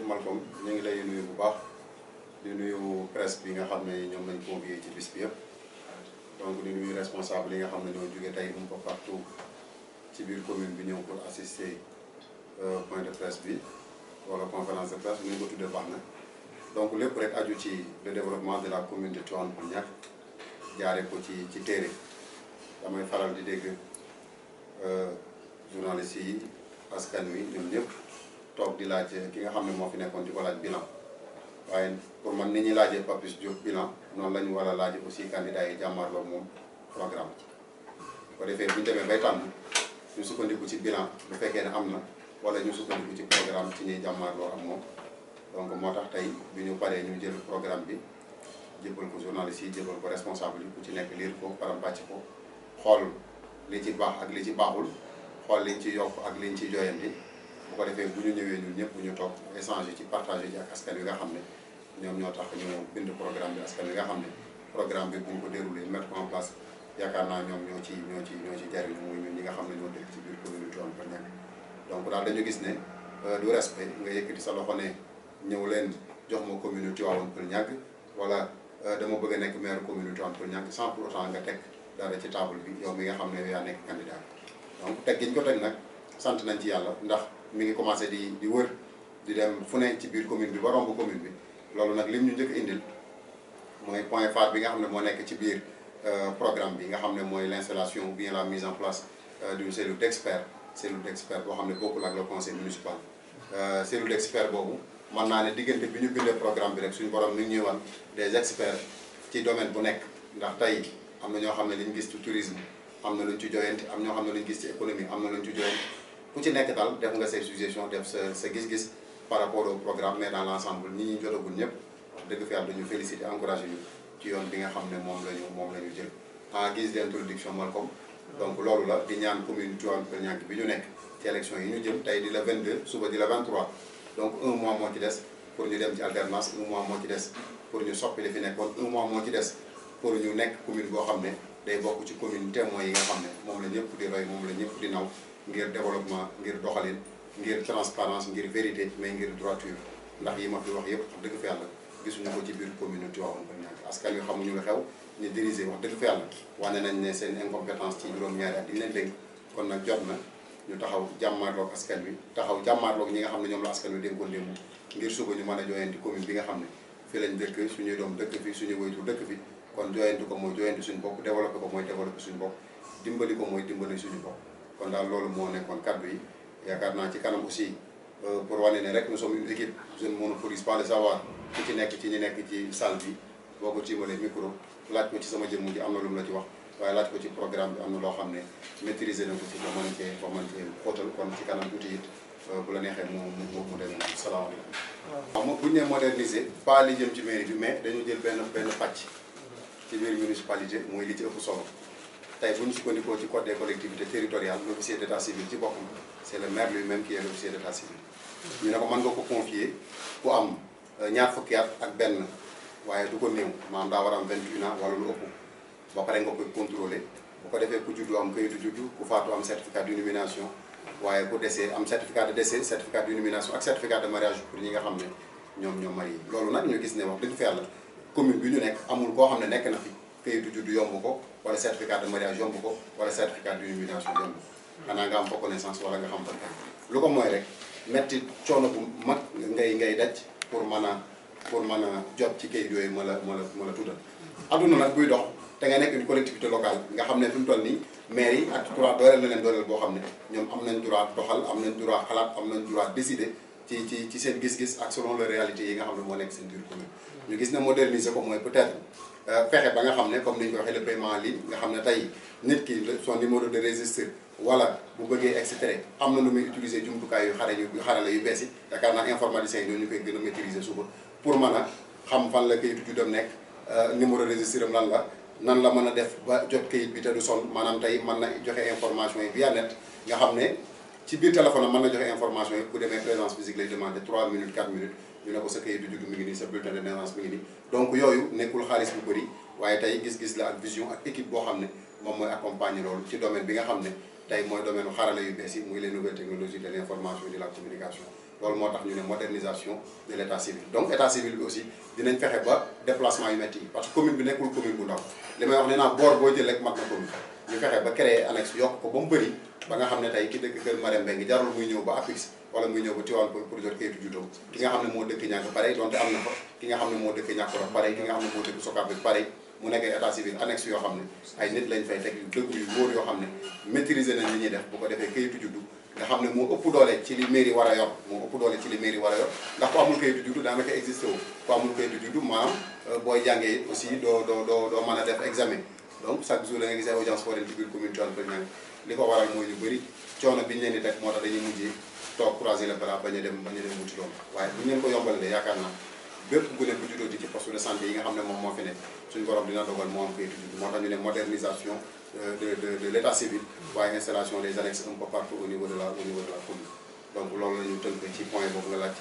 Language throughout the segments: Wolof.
Malcolm ñu ngi lay nuyu bu baax di nuyu presse bi nga xam ne ñoom lañ convié ci bis bi yëpp donc di nuyu responsable yi nga xam ne ñoo jógee tey un peu partout ci biir commune bi ñëw pour assister point de presse bi wala conférence de presse bi ñu ko tuddee baax na donc lépp rek aju ci le développement de la commune de Tivaouane Peulh Niaga jaaree ko ci téere damay faral di dégg journalistes yi askan wi ñoom ñëpp toog di laaj ki nga xam ne moo fi nekkoon di ko laaj bilan waaye pour man ni ñuy laajee Papis Diop bilan noonu la ñu war a laajee aussi candidat yi jàmmarloo moom programme bu ko defee bu ñu demee bay tànn ñu sukkandiku ci bilan bu fekkee ne am na wala ñu sukkandiku ci programme ci ñuy jàmmarloo ak moom donc moo tax tey bi ñu paree ñu jël programme bi jébbal ko journaliste yi jébbal ko responsable yi ku ci nekk liir ko param-pàcc ko xool li ci baax ak li ci baaxul xool liñ ci yokk ak liñ ci joyanti bu ko defee bu ñu ñëwee ñun ñëpp ñu toog échanger ci partager ci ak askan wi nga xam ne ñoom ñoo tax ñu bind programme bi askan wi nga xam ne programme bi bu ñu ko déroulé mettre en place yaakaar naa ñoom ñoo ci jariñu muy ñun ñi nga xam ne ñoo dëkk ci biir commune Tivaouane Peulh Niaga donc daal dañu gis ne du respect nga yëkkati sa loxo ne ñëw leen jox ma commune Tivaouane Peulh Niaga wala dama bëgg a nekk maire commune Tivaouane Peulh Niaga sans pour autant nga teg dara ci table bi yow mi nga xam ne yaa nekk candidat donc teg gi ñu ko teg nag sant nañ ci yàlla ndax mi ngi commencé di wër di dem fu ne ci biir commune bi ba romb commune bi loolu nag lim ñu njëkk indil mooy point phare bi nga xam ne moo nekk ci biir programme bi nga xam ne mooy l'installation ou bien la mise en place d'une cellule d'experts boo xam ne bokkul ak le conseil municipal cellule d'experts boobu mën naa ne diggante bi ñu bindee programme bi rek suñu borom mi ngi ñuy wan des experts ci domaine bu nekk ndax tey am na ñoo xam ne liñ gis ci tourisme am na luñ ci joyanti am ñoo xam ne luñ gis ci économie am na luñ ci joyanti ku ci nekk daal def nga say suggestion def sa gis-gis par rapport au programme mais dans l'ensemble ñi ñu jotagul ñëpp wax dëgg fi yàlla dañu féliciter encourager ñu ci yoon bi nga xam ne moom la ñu jël en guise d'introduction Malcolm donc loolu la di ñaan commune Tivaouane Peulh Niaga bi ñu nekk ci élection yi ñu jëm tey di la 22 suba di la 23 donc un mois moo ci des pour ñu dem ci alternance un mois moo ci des pour ñu soppi li fi nekkoon un mois moo ci des pour ñu nekk commune boo xam ne day bokk ci commune témoins yi nga xam ne moom la ñëpp di roy moom la ñëpp di naw ngir développement ngir doxalin ngir transparence ngir vérité mais ngir droiture ndax yi ma fi wax yëpp wax dëgg fa yàlla gisuñu ko ci biir commune Tivaouane Peulh Niaga askan wi xamuñu lu xew ñu diriger wax dëgg fa yàlla wane nañ ne seen incompétence ci juróom-ñaari at yi ñu leen dénk kon nag jot na ñu taxaw jàmmaarloog askan wi taxaw jàmmaarloog ñi nga xam ne ñoom la askan wi dénkoon démb ngir suba ñu mën a joyanti commune bi nga xam ne fi lañ dëkk suñuy doom dëkk fi suñuy woytu dëkk fi kon joyanti ko mooy joyanti suñu bopp développé ko mooy développé suñu bopp dimbali ko mooy dimbali suñu bopp kon daal loolu moo nekkoon kaddu yi yaakaar naa ci kanam aussi pour wane ne rek nous sommes une équipe je ne monopolise pas le savoir ku ci nekk ci ñi nekk ci salle bi boo ko tiimalee micro laaj ko ci sama jëmm ji am na lu mu la ci wax waaye laaj ko ci programme bi am na loo xam ne maîtriser na ko ci ba mën cee xóotal kon ci kanam tuuti it bu la neexee mu demee salaamaaleykum. waaw bu ñu nee moderniser pas li jëm ci mairie bi mais dañu jël benn pàcc ci biir municipalité mooy li ci ëpp solo. tey bu ñu sukkandikoo ci code des collectivités territoriales l'officier d'état civil ci boppam c'est le maire lui-même qui est l'officier d'état civil ñu ne ko mën nga ko confier ku am ñaar fukki at ak benn waaye du ko néew maanaam daa war a am 21 ans wala lu ëpp ba pare nga koy contrôler bu ko defee ku juddu am kayitu juddu ku faatu am certificat d'illumination waaye ku décès am certificat de décès certificat d'illumination ak certificat de mariage pour ñi nga xam ne ñoo marié loolu nag ñu gis ne wax dëgg fa yàlla commune bi ñu nekk amul koo xam ne nekk na fi kayitu juddu yomb ko wala certificat de mariage yomb ko wala certificat d'illumination yomb ko xanaa nga am fa connaissance wala nga xam fa lu ko mooy rek metti coono bu mag ngay daj pour mën a jot ci kayit yooyu ma la tuddal adduna nag buy dox te nga nekk une collectivité locale nga xam ne fi mu toll nii maire yi ak droit dooleel na leen dooleel boo xam ne ñoom am nañ droit doxal am nañ droit xalaat am nañ droit décider ci seen gis-gis ak selon les réalités yi nga xam ne moo nekk seen biir commune ñu gis ne moderniser ko mooy peut-être fexe ba nga xam ne comme ni ñu ko waxee le paiement en ligne nga xam ne tey nit ki son numéro de registre wala bu bëggee extrait am na lu muy utiliser jumtukaay yu xarala yu bees yi yaakaar naa informaticiens yi ñoo ñu koy gën a maîtriser suba pour mën a xam fan la kayitu juddam nekk numéro de registre am lan la nan la mën a def ba jot kayit bi te du sonn maanaam tey mën na joxe information yi via net nga xam ne ci biir téléphone am mën na joxe information yi bu demee présence physique lay demandé 3 minutes 4 minutes ñu ne ko sa kayitu juddu mi ngi nii sa bulletin de naissance mi ngi nii donc yooyu nekkul xaalis bu bëri waaye tey gis-gis la ak vision ak équipe boo xam ne moom mooy accompagner loolu ci domaine bi nga xam ne tey mooy domaine xarala yu bees yi muy les nouvelles technologies de l'information et de la communication loolu moo tax ñu ne modernisation de l'état civil donc état civil bi aussi dinañ fexe ba déplacement yu métti yi parce que commune bi nekkul commune bu ndaw li may wax nee naa boor boo jël rek mat na commune ñu fexe ba créer annexe yokk ko ba mu bëri ba nga xam ne tey ki dëkk Kër Marème Mbengue jarul muy ñëw ba Apix wala muy ñëw ba Tivaouane pour jot kayitu juddoom ki nga xam ne moo dëkk ñàkk pareil donte am na fa ki nga xam ne moo dëkk ñàkk rox pareil ki nga xam ne moo dëkk Sokab bi pareil mu nekk état civil annexe yoo xam ne ay nit lañ fay teg yu dëgg yu wóor yoo xam ne maîtriser nañ li ñuy def bu ko defee kayitu juddu nga xam ne moo ëpp doole ci li mairie war a yor moo ëpp doole ci li mairie war a yor ndax ku amul kayitu juddu daanaka existé wu ku amul kayitu juddu maanaam booy jàngee aussi doo mën a def examen donc chaque jour da nga gis ay audience foraine ci biir commune Tivaouane Peulh Niaga li ko waral mooy ñu bëri coono bi ñu leen di teg moo tax dañuy mujjee toog croiser les bras bañ a dem wuti doom waaye bu ñu leen ko yombalee yaakaar naa bépp gune bu juddoo ci poste de santé yi nga xam ne moom moo fi nekk suñu borom dina dogal moo am kayitu juddu moo tax ñu ne modernisation de l'état civil waaye installation des annexes un peu partout au niveau de la commune donc loolu la ñu tënk ci point boobu nga laaj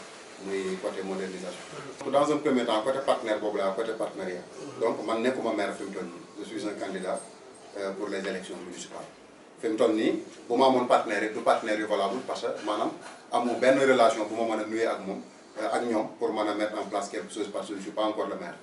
muy côté modernisation. dans un premier temps côté partenaire boobu la côté partenariat donc man nekkuma maire fi mu toll nii je suis un candidat pour les élections municipales fi mu toll nii bu ma amoon partenaire rek du partenaire yu valable parce que maanaam amu benn relation bu ma mën a nuyee ak moom ak ñoom pour mën a mettre en place quelque chose parce que je suis pas encore le maire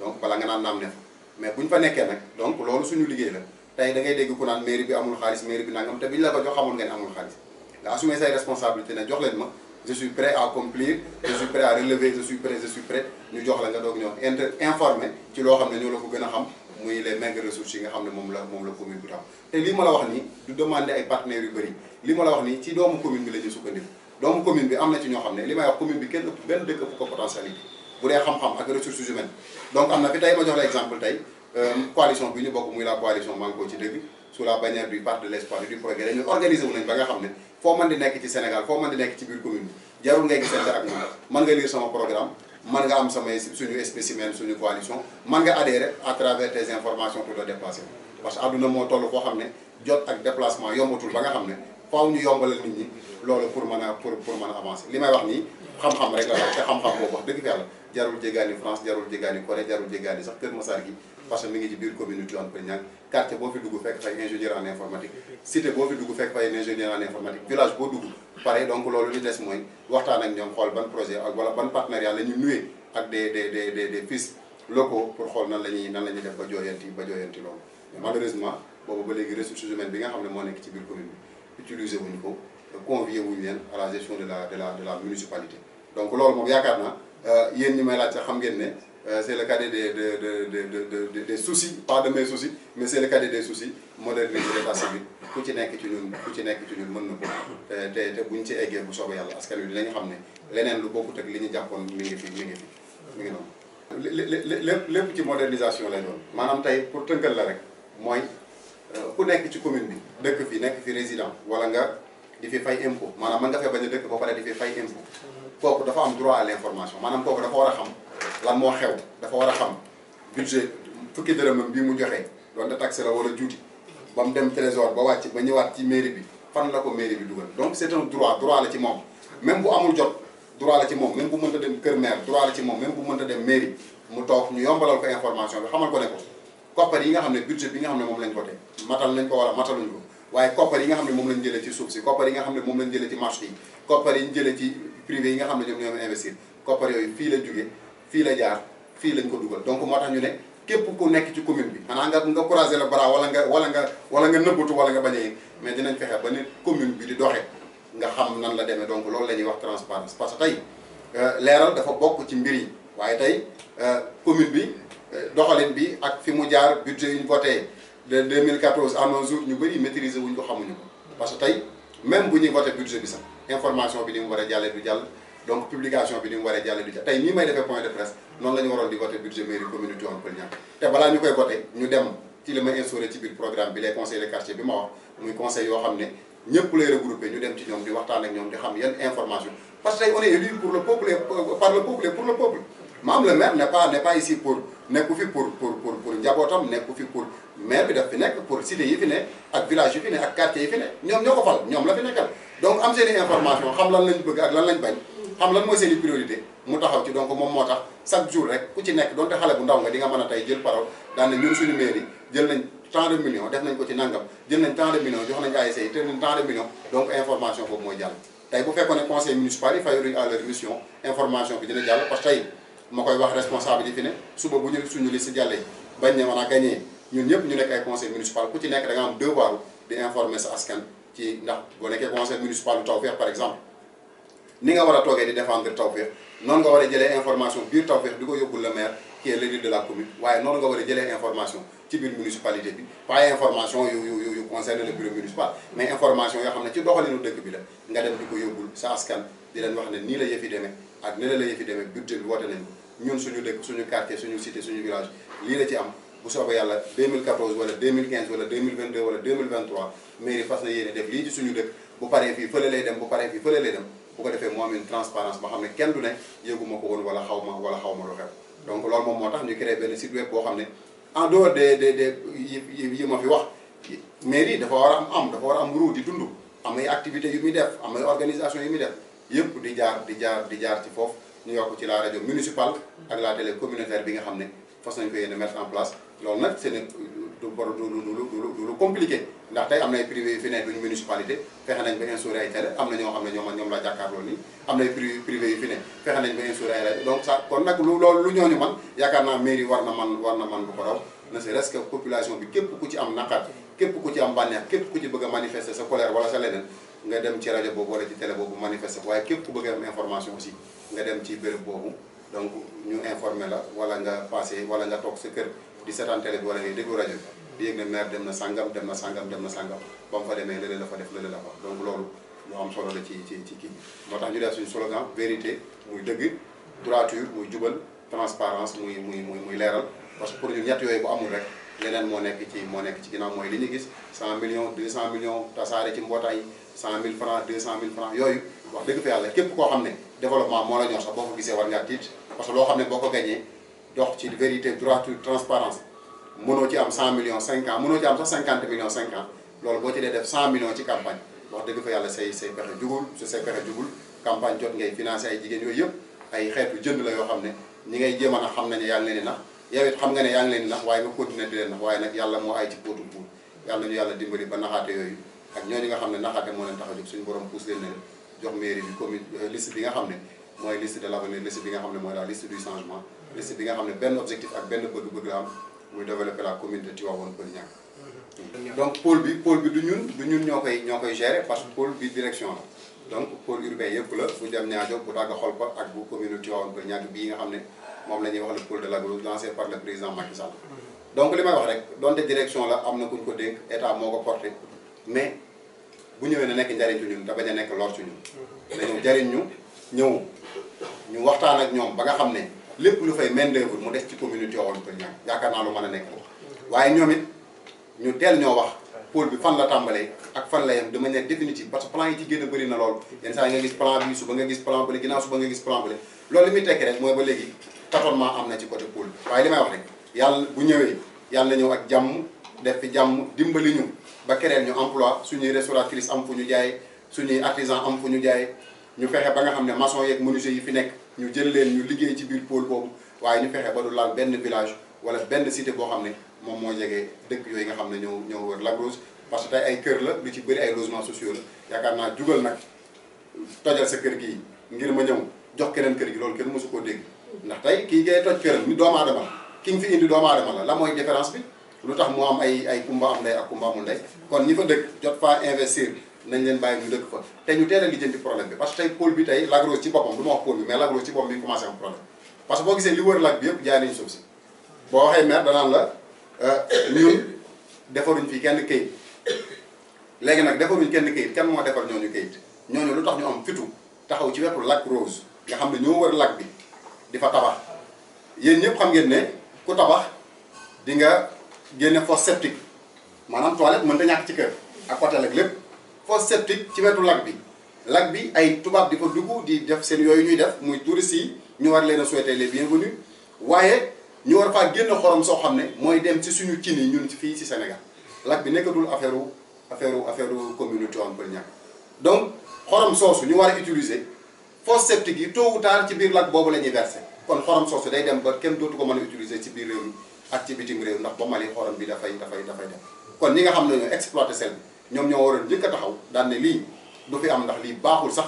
donc bala nga naan naam ne fa mais bu ñu fa nekkee nag donc loolu suñu liggéey la tey da ngay dégg ku naan mairie bi amul xaalis mairie bi nangam te biñ la ko jox xamul ngeen amul xaalis nga assumer say responsabilités ne jox leen ma je suis prêt à accomplir je suis prêt à relever je suis prêt ñu jox la nga doog ñoo informé ci loo xam ne ñoo la ko gën a xam muy les maigres ressources yi nga xam ne moom la commune bi tam te lii ma la wax nii du demander ay partenaires yu bëri li ma la wax nii ci doomu commune bi la ñuy sukkandiku doomu commune bi am na ci ñoo xam ne li may wax commune bi kenn ëpp benn dëkk ëpp ko potentialité bu dee xam-xam ak ressources humaines donc am na fi tey ma jox la exemple tey coalition bi ñu bokk muy la coalition Manko ci dëgg sous la bannière du parti de l'espoir et du progrès dañu organisé wu nañ ba nga xam ne foo mën di nekk ci Sénégal foo mën di nekk ci biir commune bi jarul ngay gisante ak ñoom mën nga lire sama programme mën nga am samay suñu spécimen suñu coalition mën nga adhérer à travers tes informations pour te déplacer parce que àdduna moo toll foo xam ne jot ak déplacement yombatul ba nga xam ne faaw ñu yombalal nit ñi loolu pour mën a avancer li may wax nii xam-xam rek la wax te xam-xam boobu wax dëgg fa yàlla jarul jéggaani France jarul jéggaani Corée jarul jéggaani sax Kër Massar gi parce que mi ngi ci biir commune Tivaouane Peulh Niaga quartier boo fi dugg fekk fay ingénieur en informatique cité boo fi dugg fekk fay ingénieur en informatique village boo dugg pare donc loolu li des mooy waxtaan ak ñoom xool ban projet ak wala ban partenariat la ñu nuyee ak des fils locaux pour xool nan la ñuy def ba jooyanti loolu mais malheureusement boobu ba léegi ressources humaines bi nga xam ne moo nekk ci biir commune bi utiliser wuñ ko convier wuñ leen à la gestion de la municipalité donc loolu moom yaakaar naa yéen ñi may laaj sax xam ngeen ne c'est le cadet des soucis pas de mes soucis mais c'est le cadet des soucis moderniser l'état civil ku ci nekk ci ñun mën na ko te buñ ci eggee bu soobee yàlla askan wi dinañu xam ne leneen lu bokkut ak li ñu jàppoon mi ngi noonu lépp ci modernisation lay doon maanaam tey pour tënkal la rek mooy ku nekk ci commune bi dëkk fi nekk fi résident wala nga di fi fay impôt maanaam mën nga fee bañ a dëkk ba pare di fi fay impôt kooku dafa am droit à l'information maanaam kooku dafa war a xam lan moo xew dafa war a xam budget fukki dërëmam bii mu joxee doonte taxe la wala juuti ba mu dem trésor ba wàcc ba ñëwaat ci mairie bi fan la ko mairie bi dugal donc c'est un droit la ci moom même bu amul jot droit la ci moom même bu mënta dem kër maire droit la ci moom même bu mënta dem mairie mu toog ñu yombalal ko information bi xamal ko ne ko koppar yi nga xam ne budget bi nga xam ne moom lañ voté matal nañ ko wala mataluñ ko waaye koppar yi nga xam ne moom lañ jëlee ci suuf si koppar yi nga xam ne moom lañ jëlee ci marché yi koppar yi ñu jëlee ci privé yi nga xam ne ñoom ñoo investir koppar yooyu fii la jóge fii la jaar fii lañ ko dugal donc moo tax ñu ne képp ku nekk ci commune bi xanaa nga croiser le bras wala nga nëbbatu wala nga bañ a yëg mais dinañ fexe ba ne commune bi di doxee nga xam nan la demee donc loolu la ñuy wax transparence parce que tey leeral dafa bokk ci mbir yi waaye tey commune bi doxalin bi ak fi mu jaar budget yi ñu voté de 2014 à nos jours ñu bëri maîtriser wuñ ko xamuñu ko parce que tey même bu ñuy voté budget bi sax information bi ni mu war a jàllee du jàll donc publication bi ni mu war a jàllee du jàll tey nii may defee point de presse noonu la ñu waroon di voté budget mairie commune Tivaouane Peulh Niaga te balaa ñu koy voté ñu dem ci li may instauré ci biir programme bi les conseils de quartier bi ma wax muy conseil yoo xam ne ñëpp lay regroupé ñu dem ci ñoom di waxtaan ak ñoom di xam yan information parce que tey on est élu pour le peuple par le peuple et pour le peuple maam le maire n'est pas ici pour nekku fi pour njabootam nekku fi pour maire bi daf fi nekk pour cité yi fi ne ak village yi fi ne ak quartier yi fi ne ñoom ñoo ko fal ñoom la fi nekkal donc am seen i information xam lan lañ bëgg ak lan lañ bañ xam lan mooy seen i priorité mu taxaw ci donc moom moo tax chaque jour rek ku ci nekk donte xale bu ndaw nga di nga mën a tey jël parole daan ne ñun suñu mairie jël nañ tant de millions def nañ ko ci nangam jël nañ tant de millions jox nañ ASC yi te nañ tant de millions donc information boobu mooy jàll tey bu fekkoon ne conseil municipal yi fayuñu à leur mission information bi dina jàll parce que tey ma koy wax responsable yi fi ne suba bu ñu suñu liste jàllee bañ ne man a gagné ñun ñëpp ñu nekk ay conseil municipal ku ci nekk da nga am devoir di informer sa askan ci ndax boo nekkee conseil municipal bu Tawfekh par exemple ni nga war a toogee di défendre Tawfekh noonu nga war a jëlee information biir Tawfekh di ko yóbbul le maire qui est l'élu de la commune waaye noonu nga war a jëlee information ci biir municipalité bi pas information yu concerne le bureau municipal mais information yoo xam ne ci doxalinu dëkk bi la nga dem di ko yóbbul sa askan di leen wax ne nii la yëfi demee ak ne la yëfi demee budget bi woote nañ ko ñun suñu dëkk suñu quartier suñu cité suñu village lii la ci am bu soobee yàlla 2014 wala 2015 wala 2022 wala 2023 mairie fas na yéene def lii ci suñu dëkk bu paree fii fële lay dem bu paree fii fële lay dem bu ko defee mu am une transparence ba xam ne kenn du ne yëguma ko woon wala xaw ma lu xew donc loolu moom moo tax ñu créé benn site web boo xam ne en dehors des yi ma fi wax mairie dafa war a dafa war a am ru di dund am ay activités yu muy def am ay organisation yu muy def yëpp di jaar ci foofu ñu yokk ci la rajo municipale ak la télé communautaire bi nga xam ne fas nañu ko yéene mettre en place loolu nag c'est lu compliqué ndax tey am na ay privé yu fi ne duñu municipalité fexe nañ ba instauré ay télé am na ñoo xam ne ñoom la jàkkaarloo nii am na ay privé yu fi ne fexe nañ ba instauré ay rajo donc ça kon nag loolu lu ñooñu man yaakaar naa mairie war na man bu ko raw ne serait-ce que population bi képp ku ci am naqar képp ku ci am bànneex képp ku ci bëgg a manifester sa colère wala sa leneen nga dem ci rajo boobu wala ci télé boobu manifester waaye képp ku bëgg a am information aussi nga dem ci béréb boobu donc ñu informer la wala nga passé wala nga toog sa kër di seetaan télé bi wala ngay déglu rajo bi di yëg ne maire dem na sangam ba mu fa demee lële la fa def lële la fa donc loolu lu am solo la ci kii bi moo tax ñu def suñu slogan vérité muy dëgg droiture muy jubal transparence muy leeral parce que pour ñun ñett yooyu bu amul rek leneen moo nekk ci ginnaaw mooy li ñu gis 100 millions 200 millions tasaare ci mbootaay 100 000 francs 200 000 francs yooyu wax dëgg fa yàlla képp koo xam ne développement moo la ñor sax boo ko gisee war ngaa tiit parce que loo xam ne boo ko gañee dox ci vérité droiture transparence mënoo ci am 100 millions 5 ans mënoo ci am sax 50 millions 5 ans loolu boo ci dee def 100 millions ci campagne wax dëgg fa yàlla say pexe jugul su say pexe jugul campagne jot ngay financé ay jigéen yooyu yëpp ay xeetu jënd la yoo xam ne ñi ngay jéem a nax xam nañu yaa ngi leen di nax yow it xam nga ne yaa ngi leen di nax waaye nga continuer di leen nax waaye nag yàlla moo ay ci póotum buur yàlla nañu yàlla dimbali ba naxaate yooyu ak ñooñu nga xam ne naxaate moo leen tax a jóg suñu borom pousse leen ne jox mairie bi commune liste bi nga xam ne mooy liste de l'avenir liste bi nga xam ne mooy la liste du changement liste bi nga xam ne benn objectif ak benn bëgg-bëgg la am muy développer la commune de Tivaouane Peulh Niaga donc pôle bi du ñun ñoo koy gérer parce que pôle bi direction la donc pôle urbain yëpp la bu dem ñaajo bu tàgga xol ko ak bu commune Tivaouane Peulh Niaga bii nga xam ne moom la ñuy wax le pôle de l'agro lancé par le président Macky Sall donc li may wax rek donte direction la am na kuñ ko dénk état moo ko porté mais bu ñëwee na nekk njariñ ci ñun te bañ a nekk lor ci ñun dañoo jariñ ñëw ñu waxtaan ak ñoom ba nga xam ne lépp lu fay main d'œuvre mu des ci commune Tivaouane Peulh Niaga yaakaar naa lu mën a nekk waaye ñoom it ñu teel ñoo wax pôle bi fan la tàmbalee ak fan la yem de manière définitive parce que plan yi ci génn bëri na lool yenn saa yi nga gis plan bi suba nga gis plan bële ginnaaw suba nga gis plan bële loolu li muy tekki rek mooy ba léegi tâtonnement am na ci côté pôle bi waaye li may wax rek yàlla bu ñëwee yàlla na ñëw ak jàmm def fi jàmm dimbali ñu ba kereel ñu emploi suñuy restauratrice am fu ñu jaay suñuy artisan am fu ñu jaay ñu fexe ba nga xam ne maçon yeeg menuisier yi fi nekk ñu jël leen ñu liggéey ci biir pôle boobu waaye ñu fexe ba du laal benn village wala benn cité boo xam ne moom moo jege dëkk yooyu nga xam ne ñoo wër Lac Rose parce que tey ay kër la lu ci bëri ay logements sociaux la yaakaar naa jugal nag tojal sa kër gii ngir ma ñëw jox keneen kër gi loolu kenn mësu koo dégg ndax tey kii ngay toj këram ni doomu aadama ki nga fi indi doomu aadama la mooy différence bi lu tax mu am ay kumba am ndey ak kumba amul ndey kon ñi fa dëkk jot faa investir nañ leen bàyyi ñu dëkk fa te ñu teel a lijjanti problème bi parce que tey pôle bi tey Lac Rose ci boppam du ma wax pôle bi mais Lac Rose ci boppam bi commencé am problème parce que boo gisee li wër lac bi yëpp jaay nañu suuf si boo waxee maire danaan la ñun defaruñ fi kenn kayit léegi nag defaruñ kenn kayit kan moo defar ñooñu kayit ñooñu lu tax ñu am fitu taxaw ci wetu Lac Rose nga xam ne ñoo wër lac bi di fa tabax yéen ñëpp xam ngeen ne ku tabax di nga génne fosse septique maanaam toilette mën ta ñàkk ci kër ak hôtel ak lépp fosse septique ci wetu lac bi ay tubaab di fa dugg di def seen yooyu ñuy def muy touristes yi ñu war leen a souhaiter les bienvenus waaye ñu war faa génn xorom soo xam ne mooy dem ci suñu cin yi ñun fii ci Sénégal lac bi nekkatul affaire commune Tivaouane Peulh Niaga donc xorom soosu ñu war a utiliser fosse septique yi tôt ou tard ci biir lac boobu la ñuy verser kon xorom soosu day dem ba kenn dootu ko mën a utiliser ci biir réew mi ak ci bitim réew ndax ba Mali xorom bi dafay dem kon ñi nga xam ne ñoo exploité sel bi ñoom ñoo waroon njëkk a taxaw daan ne lii du fi am ndax lii baaxul sax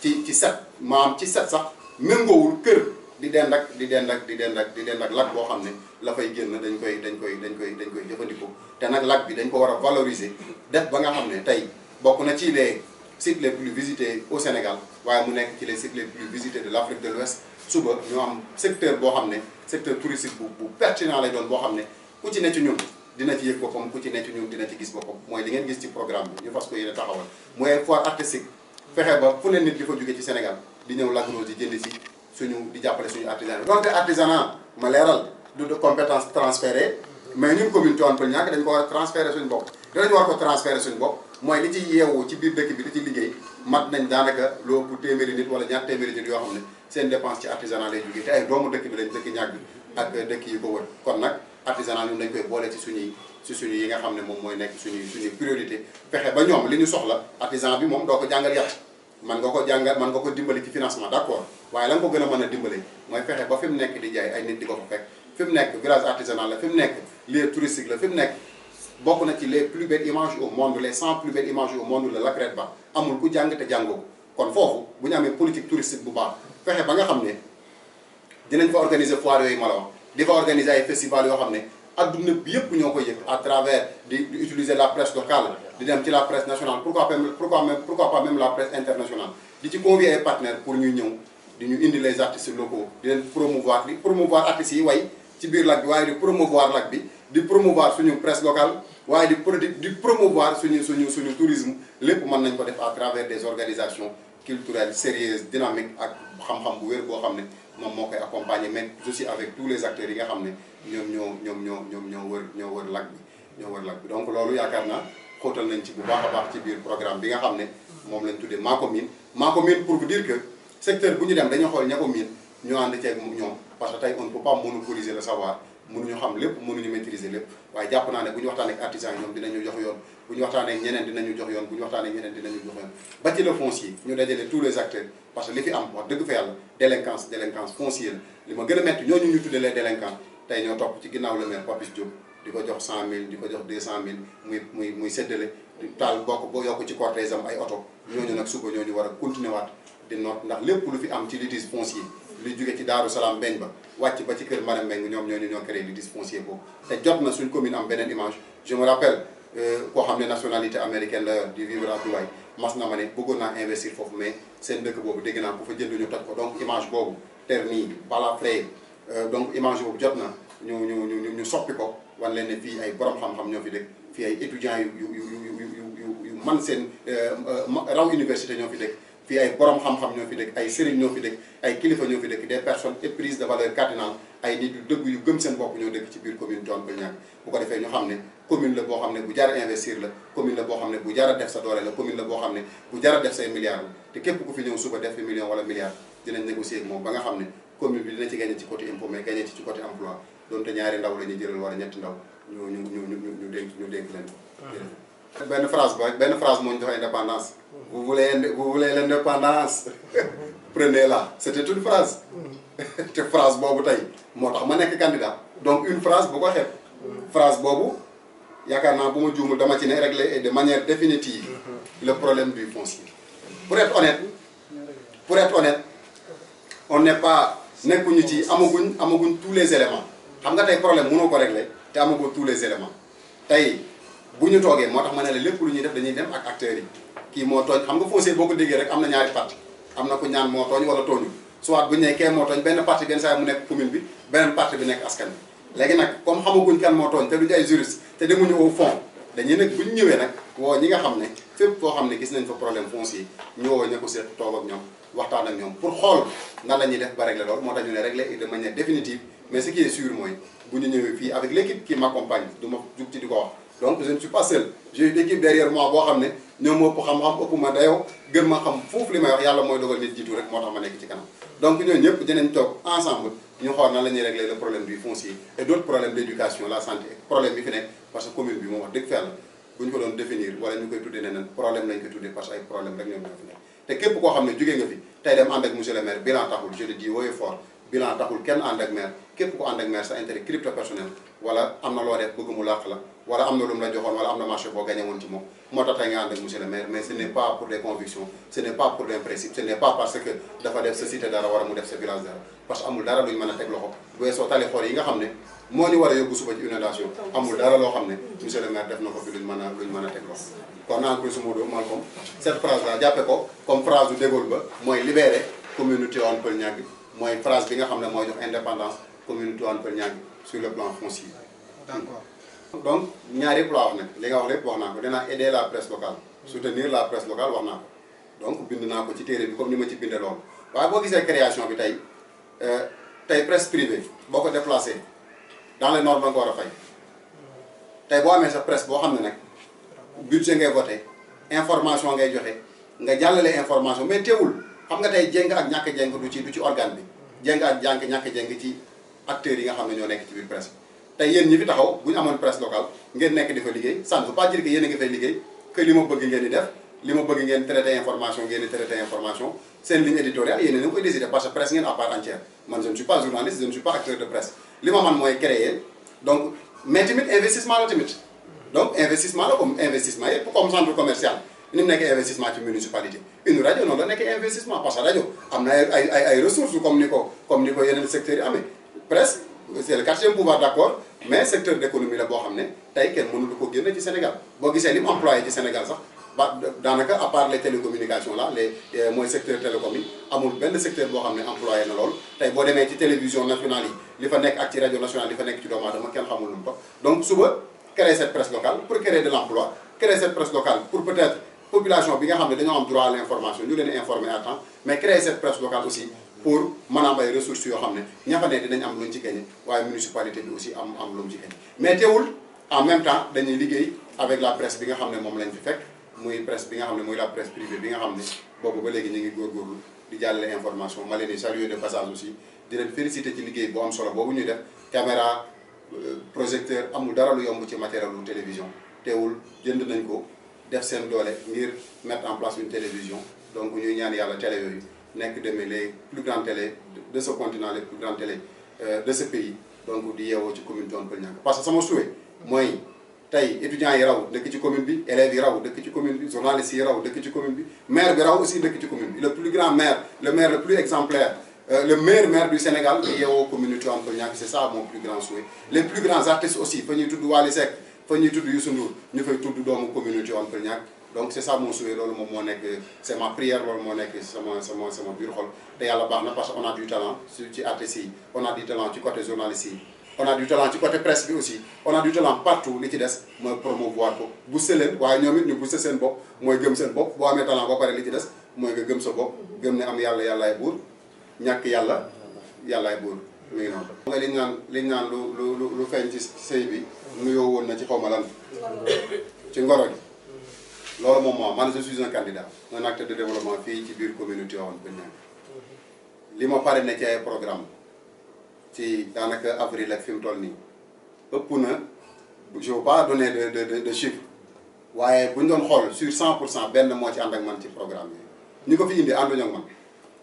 ci set maam ci set sax méngoowul kër di dend ak lac boo xam ne la fay génn dañ koy jëfandikoo te nag lac bi dañ ko war a valoriser def ba nga xam ne tey bokk na ci les sites les plus visités au Sénégal waaye mu nekk ci les sites les plus visités de l'Afrique de l'Ouest suba ñu am secteur boo xam ne secteur touristique bu pertinent lay doon boo xam ne ku ci ne ci ñun dina ci yëg boppam ku ci ne ci ñun dina ci gis boppam mooy li ngeen gis ci programme bi ñu fas ko yéene taxawal mooy foire artistique fexe ba fu ne nit di fa jóge ci Sénégal di ñëw Lac Rose di jënd si suñu di jàppale suñu artisanat donte artisanat ma leeral du de compétence transférée mais ñun commune Tivaouane Peulh Niaga dañ ko war a transférer suñu bopp dinañu war ko transférer suñu bopp mooy li ci yeewu ci biir dëkk bi di ci liggéey mat nañ daanaka lu ëpp téeméeri nit wala ñaar téeméeri nit yoo xam ne seen dépense ci artisanat lay jógee te ay doomu dëkk bi lañ dëkk Niaga ak dëkk yi ko wër kon nag artisanat ñun dañ koy boole ci suñuy yi nga xam ne moom mooy nekk suñuy priorité fexe ba ñoom li ñu soxla artisan bi moom doo ko jàngal yàq man nga ko jàngal man nga ko dimbali ci financement d'accord waaye la nga ko gën a mën a dimbali mooy fexe ba fi mu nekk di jaay ay nit di ko fa fekk fi mu nekk village artisanal la fi mu nekk lieu touristique la fi mu nekk bokk na ci les plus belles images au monde les 100 plus belles images au monde la Lac Rose ba amul ku jàng te jàngoo kon foofu bu ñu amee politique touristique bu baax fexe ba nga xam ne dinañ fa organiser foire yooyu ma la wax di fa organiser ay festival yoo xam ne adduna bi yëpp ñoo koy yëg à travers di utiliser la presse locale di dem ci la presse nationale pourquoi pas même la presse internationale di ci convier ay partenaires pour ñu ñëw di ñu indi les artistes locaux di leen promouvoir artistes yi way ci biir lac bi waaye di promouvoir lac bi di promouvoir suñu presse locale waaye di promouvoir suñu tourisme lépp mën nañ ko def à travers des organisations culturelles sérieuses dynamiques ak xam-xam bu wér boo xam ne moom moo koy accompagner mais aussi avec tous les acteurs yi nga xam ne ñoo wër lac bi donc loolu yaakaar naa xóotal nañ ci bu baax a baax ci biir programme bi nga xam ne moom lañ tuddee Macommune pour vous dire que secteur bu ñu dem dañu xool ña ko miin ñu ànd ceeg ñoom parce que tey on ne peut pas monopoliser le savoir mënuñu xam lépp mënuñu maîtriser lépp waaye jàpp naa ne bu ñu waxtaanee ak artisans yi ñoom dinañu jox yoon bu ñu waxtaanee ak ñeneen dinañu jox yoon bu ñu waxtaanee ak ñeneen dinañu jox yoon ba ci le foncier ñu dajale tous les acteurs parce que li fi am wax dëgg fa yàlla délinquance foncière li ma gën a métti ñooñu ñu tuddee les délinquants tey ñoo topp ci ginnaaw le maire Papis Diop di ko jox 100 000 di ko jox 200 000 muy séddale taal boo yokk ci cortège am ay oto ñooñu nag suba ñooñu war a continuer waat di noot ndax lépp lu fi am ci litige foncier li jóge ci Daaru Salaam Mbeñ ba wàcc ba ci kër Marème Mbengue ñoom ñoo créé litige foncier boobu te jot na suñ commune am beneen image je me rappelle koo xam ne nationalité américaine la yor di vivre à Dubaï mas na ma ne bëggoon naa investir foofu mais seen dëkk boobu dégg naa ko fa jënd ñu toj ko donc image boobu terni balafré donc image boobu jot na ñu soppi ko wan leen ne fii ay borom xam-xam ñoo fi dëkk fii ay étudiants yu man seen raw université ñoo fi dëkk fii ay borom xam-xam ñoo fi dëkk ay sëriñ ñoo fi dëkk ay kilifa ñoo fi dëkk des personnes éprises de valeur cardinale ay nit yu dëgg yu gëm seen bopp ñoo dëkk ci biir commune Tivaouane Peulh Niaga bu ko defee ñu xam ne commune la boo xam ne bu jar a investir la commune la boo xam ne bu jar a def sa doole la commune la boo xam ne bu jar a def say milliards la te képp ku fi ñëw suba def fi million wala milliard dinañ négocier ak moom ba nga xam ne commune bi dina ci gagné ci côté impôt mais gagné ci côté emploi donte ñaari ndaw la ñuy jëlal wala ñetti ndaw ñu dénk leen ko benn phrase moo ñu jox indépendance vous voulez l'indépendance prenez-la c'était une phrase te phrase boobu tey moo tax ma nekk candidat donc une phrase bu ko xeeb phrase boobu yaakaar naa bu ma juumul dama ci ne régler de manière définitive le problème du foncier pour être honnête on n'est pas nekkuñu ci amaguñ tous les éléments xam nga tey problème mënoo ko régler te amagoo tous les éléments tey bu ñu toogee moo tax ma ne la lépp lu ñuy def dañuy dem ak acteurs yi kii moo tooñ xam nga foncier boo ko déggee rek am na ñaari parti am na ku ñaan moo tooñ wala tooñu soit bu ñu nee kee moo tooñ benn parti benn saa mu nekk commune bi beneen parti bi nekk askan bi léegi nag comme xamaguñ kan moo tooñ te duñu ay juriste te demuñu au fond dañuy nag bu ñu ñëwee nag woo ñi nga xam ne fépp foo xam ne gis nañ fa problème foncier ñu woo ña ko seet toog ak ñoom waxtaan ak ñoom pour xool nan la ñuy def ba régler loolu moo tax ñu ne régler de manière définitive mais ce qui est sûr mooy bu ñu ñëwee fii avec l'équipe qui m'accompagne du ma jug ci di ko wax donc je ne suis pas seul j'ai une équipe derrière moi boo xam ne ñoom moo ëpp xam-xam ëpp ma dayoo gën ma xam foofu li may wax yàlla mooy dogal nit jiitu rek moo tax ma nekk ci kanam donc ñooñu ñëpp dinañ toog ensemble ñu xool nan la ñuy régler le problème du foncier et d'autres problèmes d'éducation la santé problème bi fi nekk parce que commune bi moom wax dëgg fa yàlla bu ñu ko doon définir wala ñu koy tuddee neneen problème lañ koy tuddee parce que ay problème rek ñoom ñoo fi nekk te képp koo xam ne jógee nga fi tey dem ànd ak monsieur le maire bilan taxul je le dis haut et fort bilan taxul kenn ànd ak maire képp ku ànd ak maire sa intérêt crypto personnel wala am na loo def bëgg mu làq la wala am na lu mu la joxoon wala am na marché boo gagné woon ci moom moo tax tey nga ànd ak monsieur le maire mais ce n'est pas pour des convictions ce n'est pas pour des principes ce n'est pas parce que dafa def sa cité dara wala mu def sa village dara parce que amul dara luñ mën a teg loxo bu weesoo tali xool yi nga xam ne moo ñu war a yóbbu suba ci inondation amul dara loo xam ne monsieur le maire def na ko fi luñ mën a teg loxo kon naan grosso modo Malcolm cette phrase là jàppe ko comme phrase du De Gaulle ba mooy libérer commune Tivaouane Peulh Niaga mooy phrase bi nga xam ne mooy jox indépendance commune Tivaouane Peulh Niaga sur le plan foncier. D'accord. Donc ñaar yëpp laa wax nag li nga wax lépp wax naa ko dinaa aider la presse locale soutenir la presse locale wax naa ko donc bind naa ko ci téere bi comme ni ma ci bindee loolu waaye boo gisee création bi tey presse privée boo ko déplacé dans les normes nga ko war a fay tey boo amee sa presse boo xam ne nag budget ngay voté information ngay joxe nga jàllale information mais teewul xam nga tey jéng ak ñàkk jéng du ci organe bi jéng ak ñàkk jéng ci acteurs yi nga xam ne ñoo nekk ci biir presse tey yéen ñi fi taxaw bu ñu amoon presse locale ngeen nekk di fa liggéey ça ne veut pas dire que yéen a ngi fay liggéey que li ma bëgg ngeen di def li ma bëgg ngeen traité information ngeen di traité information seen ligne éditoriale yéen a ngi koy décider parce que presse ngeen à part entière man je ne suis pas journaliste je ne suis pas acteur de presse li ma man mooy créer donc mais tamit investissement la tamit donc investissement la comme investissement yëpp comme centre commercial ni mu nekkee investissement ci municipalité une rajo noonu la nekkee investissement parce que rajo am na ay ressources comme ni ko yeneen secteurs yi amee presse c'est le quatrième pouvoir d'accord mais secteur d'économie la boo xam ne tey kenn mënul ko génne ci Sénégal boo gisee li mu employé ci Sénégal sax ba daanaka à part les télécommunications là mooy secteur télécom yi amul benn secteur boo xam ne employé na lool tey boo demee ci télévision nationale yi li fa nekk ak ci rajo nationale li fa nekk ci doomu aadama kenn xamul lu mu toog donc suba créer cette presse locale pour créer de l'emploi créer cette presse locale pour peut-être population bi nga xam ne dañoo am droit à l'information ñu leen informer à temps mais créer cette presse locale aussi pour mën a am ay ressources yoo xam ne ña fa ne dinañ am luñ ci gagné waaye municipalité bi aussi am lu mu ci gagné mais teewul en même temps dañuy liggéey avec la presse bi nga xam ne moom lañ fi fekk muy presse bi nga xam ne muy la presse privée bi nga xam ne boobu ba léegi ñu ngi góorgóorlu di jàllale information ma leen di saluer de passage aussi di leen féliciter ci liggéey bu am solo boobu ñuy def caméra projecteur amul dara lu yomb ci matériel lu télévision teewul jënd nañ ko def seen doole ngir mettre en place une télévision donc ñuy ñaan yàlla télé yooyu nekk demee les plus grandes télé de ce continent les plus grandes télé de ce pays donc di yeewoo ci commune Tivaouane Peulh Niaga parce que sama souhait mooy tey étudiants yi raw dëkk ci commune bi élèves yi raw dëkk ci commune bi journalistes yi raw dëkk ci commune bi maire bi raw aussi dëkk ci commune bi le plus grand maire le maire le plus exemplaire le meilleur maire du Sénégal di yeewoo commune Tivaouane Peulh Niaga c'est ça mon plus grand souhait les plus grands artistes aussi fa ñuy tudd Wally Seck fa ñuy tudd Youssou Ndour ñu fay tudd doomu commune Tivaouane Peulh Niaga donc c'est ça mon souhait loolu moom moo nekk c'est ma prière loolu moo nekk sama biir xol te yàlla baax na parce que on a du talent ci artistes yi on a du talent ci côté journaliste yi on a du talent ci côté presse bi aussi on a du talent partout li ci des mooy promouvoir ko booster leen waaye ñoom it ñu booster seen bopp mooy gëm seen bopp boo amee talent ba pare li ci des mooy nga gëm sa bopp gëm ne am yàlla yàllaay buur ñàkk yàlla yàllaay buur mi ngi noonu nga liñ naan lu feeñ ci sëy bi nuyoo woon na ci xaw ma lan ci ngoro gi loolu moom moo man je suis un candidat un acteur de développement fii ci biir commune Tivaouane Peulh Niaga li ma pare ne ci ay programme ci daanaka avril ak fi mu toll nii ëpp na je veux pas donner de chiffre waaye bu ñu doon xool sur 100% benn moo ci ànd ak man ci programme yi ñi ko fi indi ànduñu ak man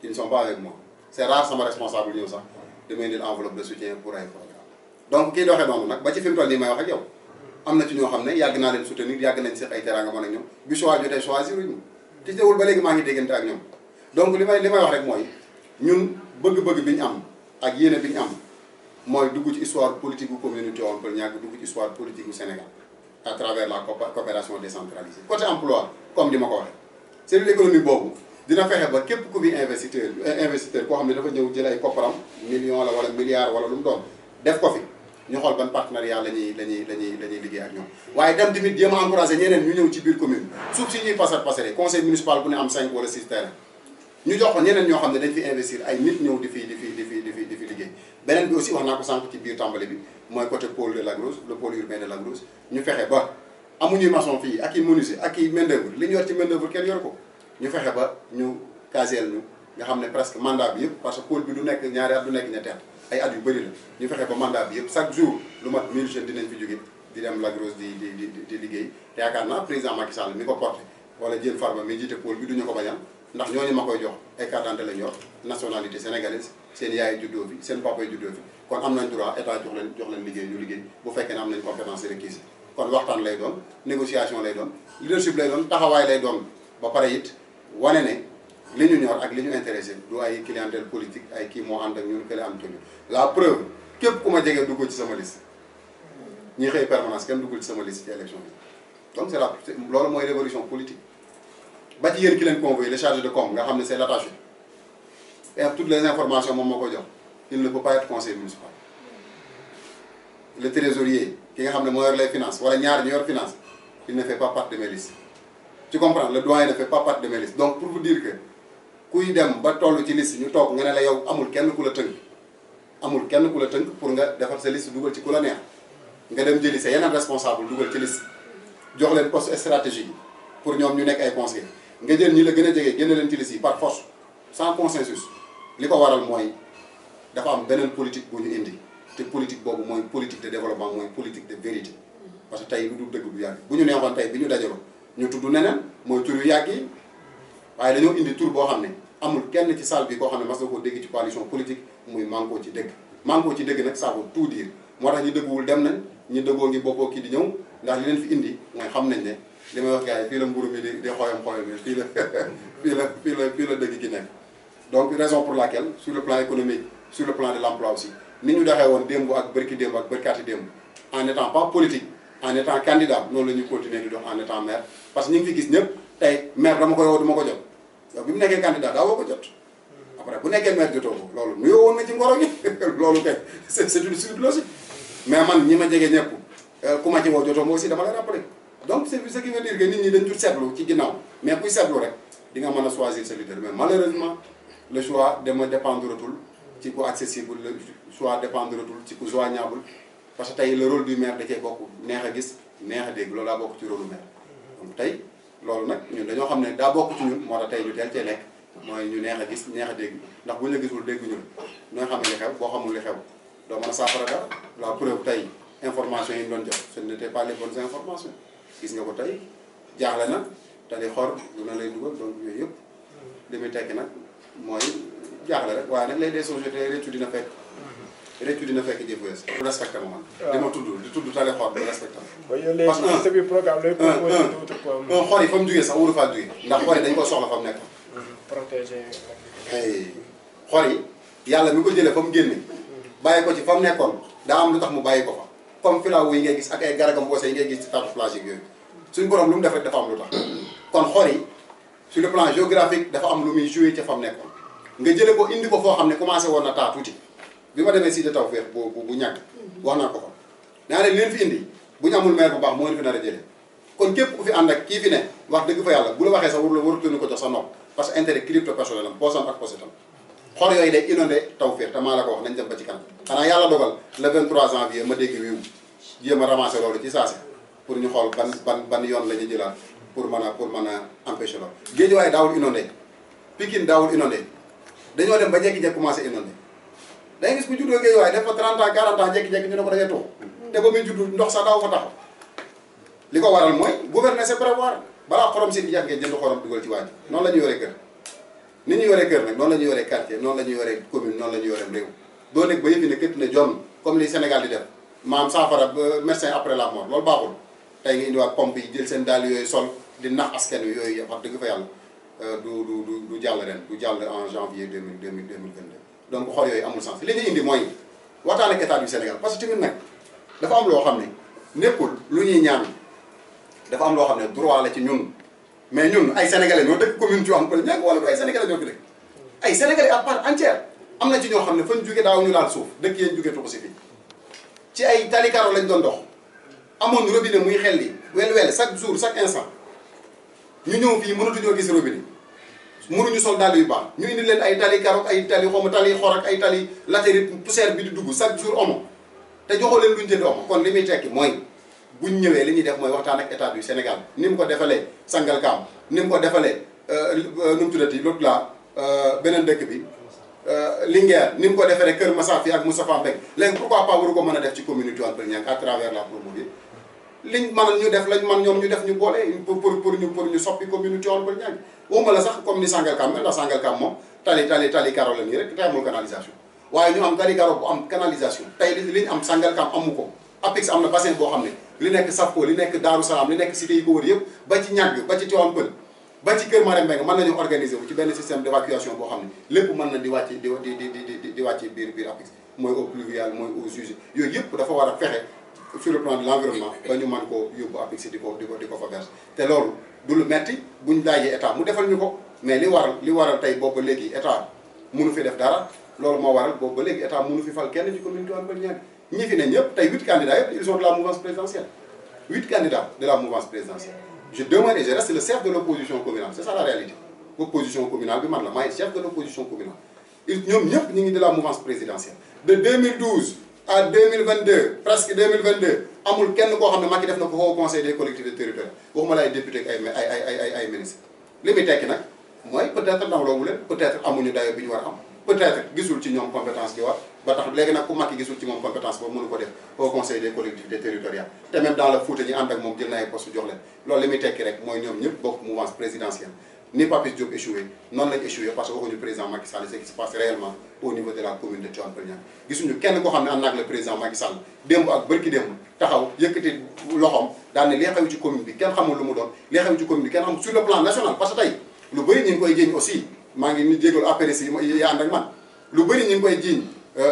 ils ne sont pas avec moi c'est rare sama responsable ñëw sax damay indil enveloppe de soutien pour ay programme donc kii doxee noonu nag ba ci fi mu toll nii may wax ak yow am na ci ñoo xam ne yàgg naa leen soutenir yàgg nañ seq ay teraanga man ak ñoom bi choix jotee choisir ñu ci teewul ba léegi maa ngi déggante ak ñoom donc li may wax rek mooy ñun bëgg-bëgg bi ñu am ak yéene bi ñu am mooy dugg ci histoire politique bu commune Tivaouane Peulh Niaga dugg ci histoire politique bu Sénégal à travers la coopération décentralisée côté emploi comme li ma ko waxee cellule économique boobu dina fexe ba képp ku fi investisseur koo xam ne dafa ñëw jël ay kopparam million la wala milliard wala lu mu doon def ko fi ñu xool ban partenariat la ñuy liggéey ak ñoom waaye dem tamit jéem a encouragé ñeneen ñu ñëw ci biir commune suuf si ñuy passer conseil municipal bu ne am 5 wala 6 terrain ñu jox ko ñeneen ñoo xam ne dañ fi investir ay nit ñëw di fi liggéey beneen bi aussi wax naa ko sànq ci biir tàmbali bi mooy côté pôle de Lac Rose le pôle urbain de Lac Rose ñu fexe ba amuñuy maçon fii ak i menuisier ak i main d'œuvre li ñu yor ci main d'œuvre kenn yor ko ñu fexe ba ñu caseel ñu nga xam ne presque mandat bi yëpp parce que pôle bi du nekk ñaari at du nekk ñetti at ay at yu bëri la ñu fexe ba mandat bi yëpp chaque jour lu mat 1000 jeunes dinañ fi jóge di dem Lac Rose di liggéey te yaakaar naa président Macky Sall mi ko porté wala Diène Farba mi jiite pôle bi duñu ko bañal ndax ñooñu ma koy jox ay carte d'identité lañ yor nationalité sénégalaise seen yaay juddoo fi seen papa yi juddoo fi kon am nañ droit état jox leen liggéey ñu liggéey bu fekkee ne am nañ compétence requise kon waxtaan lay doon négociation lay doon leadership lay doon taxawaay lay doon ba pare it wane ne li ñu ñor ak li ñu intéressé du ay clientèle politique ay kii moo ànd ak ñun kële am tamit la preuve képp ku ma jege dugg ci sama liste ñi xëy permanence kenn duggul ci sama liste ci élection bi donc loolu mooy révolution politique ba ci yéen ki leen convoyé le chargé de com nga xam ne c'est l'attaché et toutes les informations moom moo ko jox il ne peut pas être conseiller municipal le trésorier ki nga xam ne moo yor les finances wala ñaar ñu yor finance il ne fait pas partie de mes listes tu comprends le doyen ne fait pas partie de mes listes donc pour vous dire que kuy dem ba toll ci liste ñu toog nga ne la yow amul kenn ku la tënk pour nga defar sa liste dugal ci ku la neex nga dem jëli sa yeneen responsable dugal ci liste jox leen poste stratégique yi pour ñoom ñu nekk ay conseillers nga jël ñi la gën a jege génne leen ci liste yi par force sans consensus li ko waral mooy dafa am beneen politique bu ñu indi te politique boobu mooy politique de développement mooy politique de vérité parce que tey lu dul dëgg du yàgg bu ñu neexoon tey bi ñu dajaloo ñu tudd neneen mooy tur yu yàgg yi waaye dañoo indi tur boo xam ne amul kenn ci salle bi koo xam ne mas na koo dégg ci coalition politique muy manko ci dëgg nag ça veut tout dire moo tax ñi dëgguwul dem nañ ñi dëggoo ngi bokkoo kii di ñëw ndax li leen fi indi mooy xam nañ ne li may wax gars yi fii la mburu mi di xooyam fii la dëgg gi nekk donc raison pour laquelle sur le plan économique sur le plan de l'emploi aussi ni ñu doxee woon démb ak bërki démb ak bërkaati démb en étant pas politique en étant candidat noonu la ñuy continuer di dox en étant maire parce que ñu ngi fi gis ñëpp tey maire dama koy woo du ma ko jot yow bi mu nekkee candidat daa woo ko jot après bu nekkee maire jotoo ko loolu nuyoo woon na ci ngoro gi loolu kay c'est une suite logique mais man ñi ma jege ñëpp ku ma ci woo jotoo ma aussi dama lay rappeler donc c'est ce qui veut dire que nit ñi dañ jur seetlu ci ginnaaw mais kuy seetlu rek di nga mën a choisir sa leader mais malheureusement le choix dama dépendretul ci ku accessible le choix dépendretul ci ku joignable parce que tey le rôle du maire da cee bokk neex a gis neex a dégg loolu daa bokk ci rôle du maire donc tey loolu nag ñun dañoo xam ne daa bokk ci ñun moo tax tey ñu teel cee nekk mooy ñu neex a gis neex a dégg ndax bu ñu la gisul dégguñu la nooy xam ne li xew boo xamul li xew doo mën a saafara dara la preuve tey information yi ñu doon jox ce n'était pas les bonnes informations gis nga ko tey jaaxle na te di xor lu na lay dugal donc yooyu yëpp li muy tekki nag mooy jaaxle rek waaye nag lay dee société réccu dina fekk jëf wees du respecté ma man di ma tudd di tudd tali xor du respecté ma parce que sa biir programme lay proposé xor yi fa mu jugee sax wuru faa jugee ndax xor yi dañ ko soxla fa mu nekk protéger xor yi yàlla mi ko jëlee fa mu génne bàyyi ko ci fa mu nekkoon daa am lu tax mu bàyyi ko fa comme filaaw yi ngay gis ak ay garagam boose yi ngay gis ci taatu plage yooyu suñu borom lu mu def rek dafa am lu tax kon xor yi sur le plan géographique dafa am lu muy joué ca fa mu nekkoon nga jëlee ko indi ko foo xam ne commencé woon na taa tuuti bi ma demee Cité Tawfekh bu ñàkk wax naa ko fa naa ne leen fi indi bu ñu amul maire bu baax moo leen fi nar a jëlee kon képp ku fi ànd ak kii fi ne wax dëgg fa yàlla bu la waxee sax warut leen ko jox sa nopp parce que intérêt crypto personnel am poosam ak posetam xor yooyu day inondé Tawfekh te maa la ko wax nañ dem ba ci kanam xanaa yàlla dogal le 23 janvier ma dégg wiiw jéem a ramasser loolu ci saase pour ñu xool ban yoon la ñu jëlaat pour mën a empêcher loolu Guédiawaye daawul inondé Pikine daawul inondé dañoo dem ba jekki-jekki commencé inondé day gis ku juddoo Guédiawaye def fa 30 ans 40 ans jekki-jekki ñu ne ko da ngay tuux te ba muy juddu ndox sax daaw fa taxaw li ko waral mooy gouverner c'est prévoir balaa xorom si di jeex ngeen jënd xorom dugal ci waaj noonu la ñu yoree kër ni ñu yoree kër nag noonu la ñu yoree quartier noonu la ñu yoree commune noonu la ñu yoree réew doo nekk ba yëfi ne këtt ne jonn comme li Sénégal di def maam saafara ba médecin après la mort loolu baaxul tey nga indiwaat pompe yi jël seen dàll yooyu sol di nax askan wi yooyu wax dëgg fa yàlla du jàll ren du jàll en janvier 2022 donc xor yooyu amul sens li ñu indi mooy waxtaan ak état du Sénégal parce que tamit nag dafa am loo xam ne nekkul lu ñuy ñaan dafa am loo xam ne droit la ci ñun mais ñun ay sénégalais ñoo dëkk commune ci wax ko ñàkk wala du ay sénégalais ñoo fi dëkk ay sénégalais à part entière am na ci ñoo xam ne fañ jóge daaw ñu laal suuf dëkk yéen jóge tuxu si fii ci ay talikaro lañ doon dox amoon robinet muy xel li wel chaque jour chaque instant ñu ñëw fii mënatuñoo gis robinet mënuñu sol dàll yu baax ñu indi leen ay tali karo ay tali xawma tali xor ak ay tali latérite poussière bi di dugg chaque jour omo te joxoo leen luñu jënd omo kon li muy tekki mooy buñ ñëwee li ñuy def mooy waxtaan ak état du Sénégal ni mu ko defalee Sangalkam ni mu ko defalee nu mu tuddati l'autre là beneen dëkk bi Linguère ni mu ko defaree Kër Massa fi ak Moustapha Mbeng léegi pourquoi pas waru ko mën a def ci commune Tivaouane Peulh Niaga à travers la Promoville liñ mën ñu def lañ man ñoom ñu def ñu boole pour ñu soppi commune Tivaouane Peulh Niaga waxuma la sax comme ni Sangalkam mel ndax Sangalkam moom tali karo la nii rek te amul canalisation waaye ñu am tali karo bu am canalisation tey li ñu am Sangalkam amu ko APIX am na bassin boo xam ne li nekk Safko li nekk Daaru Salaam li nekk cité yi ko wër yëpp ba ci ñàgg ba ci Tivaouane Peulh ba ci Kër Marème Mbengue mën nañu organiser wu ci benn système d'évacuation boo xam ne lépp mën na di wàcc di wàcc biir APIX mooy eau pluviale mooy eau usée yooyu yëpp dafa war a fexe sur le plan de l'environnement ba ñu mën koo yóbbu APIX di ko fa verse te loolu du lu metti buñ laajee état mu defal ñu ko mais li waral tey boobu ba léegi état mënu fi def dara loolu moo waral boobu ba léegi état mënu fi fal kenn ci commune Tivaouane Peulh Niaga ñi fi ne ñëpp tey 8 candidats yëpp ils sont de la mouvance présidentielle 8 candidats de la mouvance présidentielle je demande et je reste le chef de l'opposition communale c'est ça la réalité opposition communale bi man la maay chef de l'opposition communale ñoom ñëpp ñu ngi de la mouvance présidentielle de 2012 à 2022 presque 2022 amul kenn koo xam ne Macky def na ko au conseil des collectivités territoriales waxuma la ay député ak ay ministres li muy tekki nag mooy peut-être nawloowu leen peut-être amuñu dayo bi ñu war a am peut-être gisul ci ñoom compétence bi war ba tax léegi nag ku Macky gisul ci moom compétence boobu mënu ko def au conseil des collectivités territoriales te même dans le Fouta ñi ànd ak moom jël na ay poste jox leen loolu li muy tekki rek mooy ñoom ñëpp bokk mouvance présidentielle ni Papis Diop échoué noonu lañ échoué parce que waxuñu président Macky Sall ce qui se passe réellement au niveau de la commune de Tivaouane Peulh Niaga gisuñu kenn koo xam ne ànd ak le président Macky Sall démb ak bërki démb taxaw yëkkati loxoom daal ne li xew ci commune bi kenn xamul lu mu doon li xew ci commune bi kenn xamul sur le plan national parce que tey lu bëri ñu ngi koy jiiñ aussi maa ngi ni jégalu APRS yi ànd ak man lu bëri ñu ngi koy jiiñ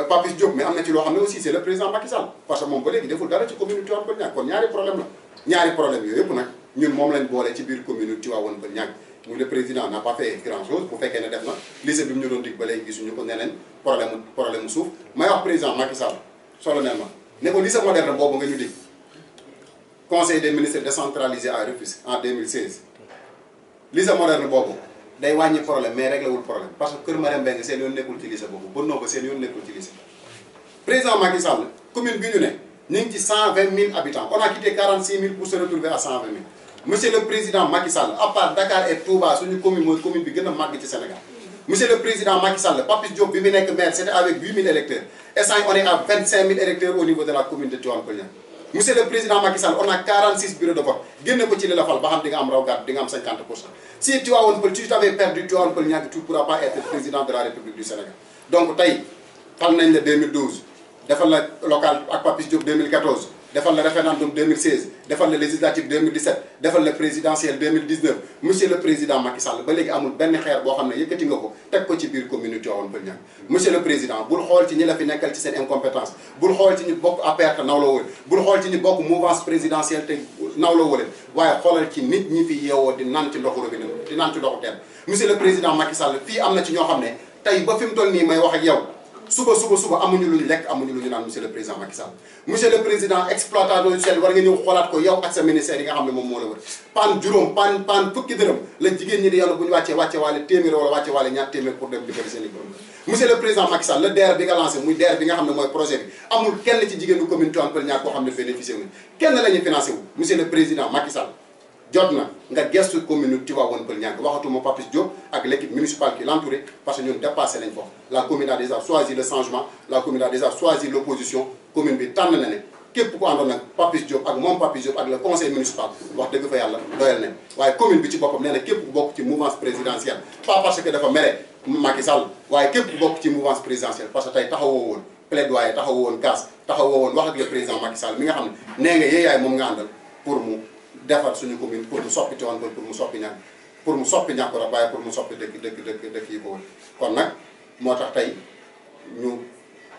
Papis Diop mais am na ci loo xam ne aussi c'est le président Macky Sall parce que moom ba léegi deful dara ci commune Tivaouane Peulh Niaga kon ñaari problème la ñaari problème yooyu yëpp nag ñun moom lañ boole ci biir commune Tivaouane Peulh Niaga muy le président n'a pas fait grand chose bu fekkee ne def na lycée bi mu ñu doon dig ba léegi gisuñu ko nee nañ problème mu suuf may wax président Macky Sall solennellement ne ko lycée moderne boobu nga ñu dig conseil des ministres décentralisé à Rufisque en 2016 lycée moderne boobu day wàññi problème mais réglé wul problème parce que Kër Marème Mbengue seen yoon nekkul ci lycée boobu Bonno ba seen yoon nekkul ci lycée président Macky Sall commune bi ñu ne ñu ngi ci 120 000 habitants on a quitté 46 000 pour se retrouver à 120 000 monsieur le président Macky Sall à part Dakar et Touba suñu commune mooy commune bi gën a màgg ci Sénégal monsieur le président Macky Sall Papis Diop bi mu nekk maire c'était avec 8 000 électeurs et ça on est à 25 000 électeurs au niveau de la commune de Tivaouane Peulh Niaga monsieur le président Macky Sall on a 46 bureaux de vote génne ko ci li la fal ba xam di nga am raw gàtt di nga am 50%. Si Tivaouane Peulh tu t'avais perdu Tivaouane Peulh Niaga tu ne pourras pas être président de la République du Sénégal donc tey fal nañ la 2012 defal la local ak Papis Diop 2014 defal la référendum 2016 defal la législative 2017 defal la présidentielle 2019 monsieur le président Macky Sall ba léegi amul benn xeer boo xam ne yëkkati nga ko teg ko ci biir commune Tivaouane Peulh Niaga monsieur le président bul xool ci ñi la fi nekkal ci seen incompétence bul xool ci ñi bokk APR te nawloo wële bul xool ci ñi bokk mouvance présidentielle te nawloo wële waaye xoolal ci nit ñi fi yeewoo di naan ci ndoxu robinet di naan ci ndoxu teen monsieur le président Macky Sall fii am na ci ñoo xam ne tey ba fi mu toll nii may wax ak yow suba amuñu lu ñu lekk amuñu lu ñu naan monsieur le président Macky Sall monsieur le président exploitation sociale war nga ñëw xoolaat ko yow ak sa ministère yi nga xam ne moom moo la wër pan juróom pan fukki dërëm la jigéen ñi di yàlla bu ñu wàccee waale téeméer wala wàcce waale ñaar téeméer pour dem defari seen i borom monsieur le président Macky Sall le DER bi nga lancé muy DER bi nga xam ne mooy projet bi amul kenn ci jigéenu commune Tivaouane Peulh Niaga koo xam ne bénéficié wu kenn la ñuy financé wu monsieur le président Macky Sall jot na nga gestu commune Tivaouane Peulh Niaga waxatuma Papis Diop ak l'équipe municipale qui l'entourait parce que ñun dépassé nañ foofu la commune a déjà choisi le changement la commune a déjà choisi l'opposition commune bi tànn na ne képp ku àndoon nag Papis Diop ak moom Papis Diop ak le conseil municipal wax dëgg fa yàlla doyal nañ waaye commune bi ci boppam nee na képp ku bokk ci mouvance présidentielle pas parce que dafa mere Macky Sall waaye képp ku bokk ci mouvance présidentielle parce que tey taxawoo woon plaidoyer taxawoo woon casse taxawoo woon wax ak le président Macky Sall mi nga xam ne nee nga yeeyaay moom nga àndal pour mu defar suñu commune pour mu soppi Tivaouane Peulh pour mu soppi ñàkk pour mu soppi ñàkk rek waaye pour mu soppi dëkk yi ko wër kon nag moo tax tey ñu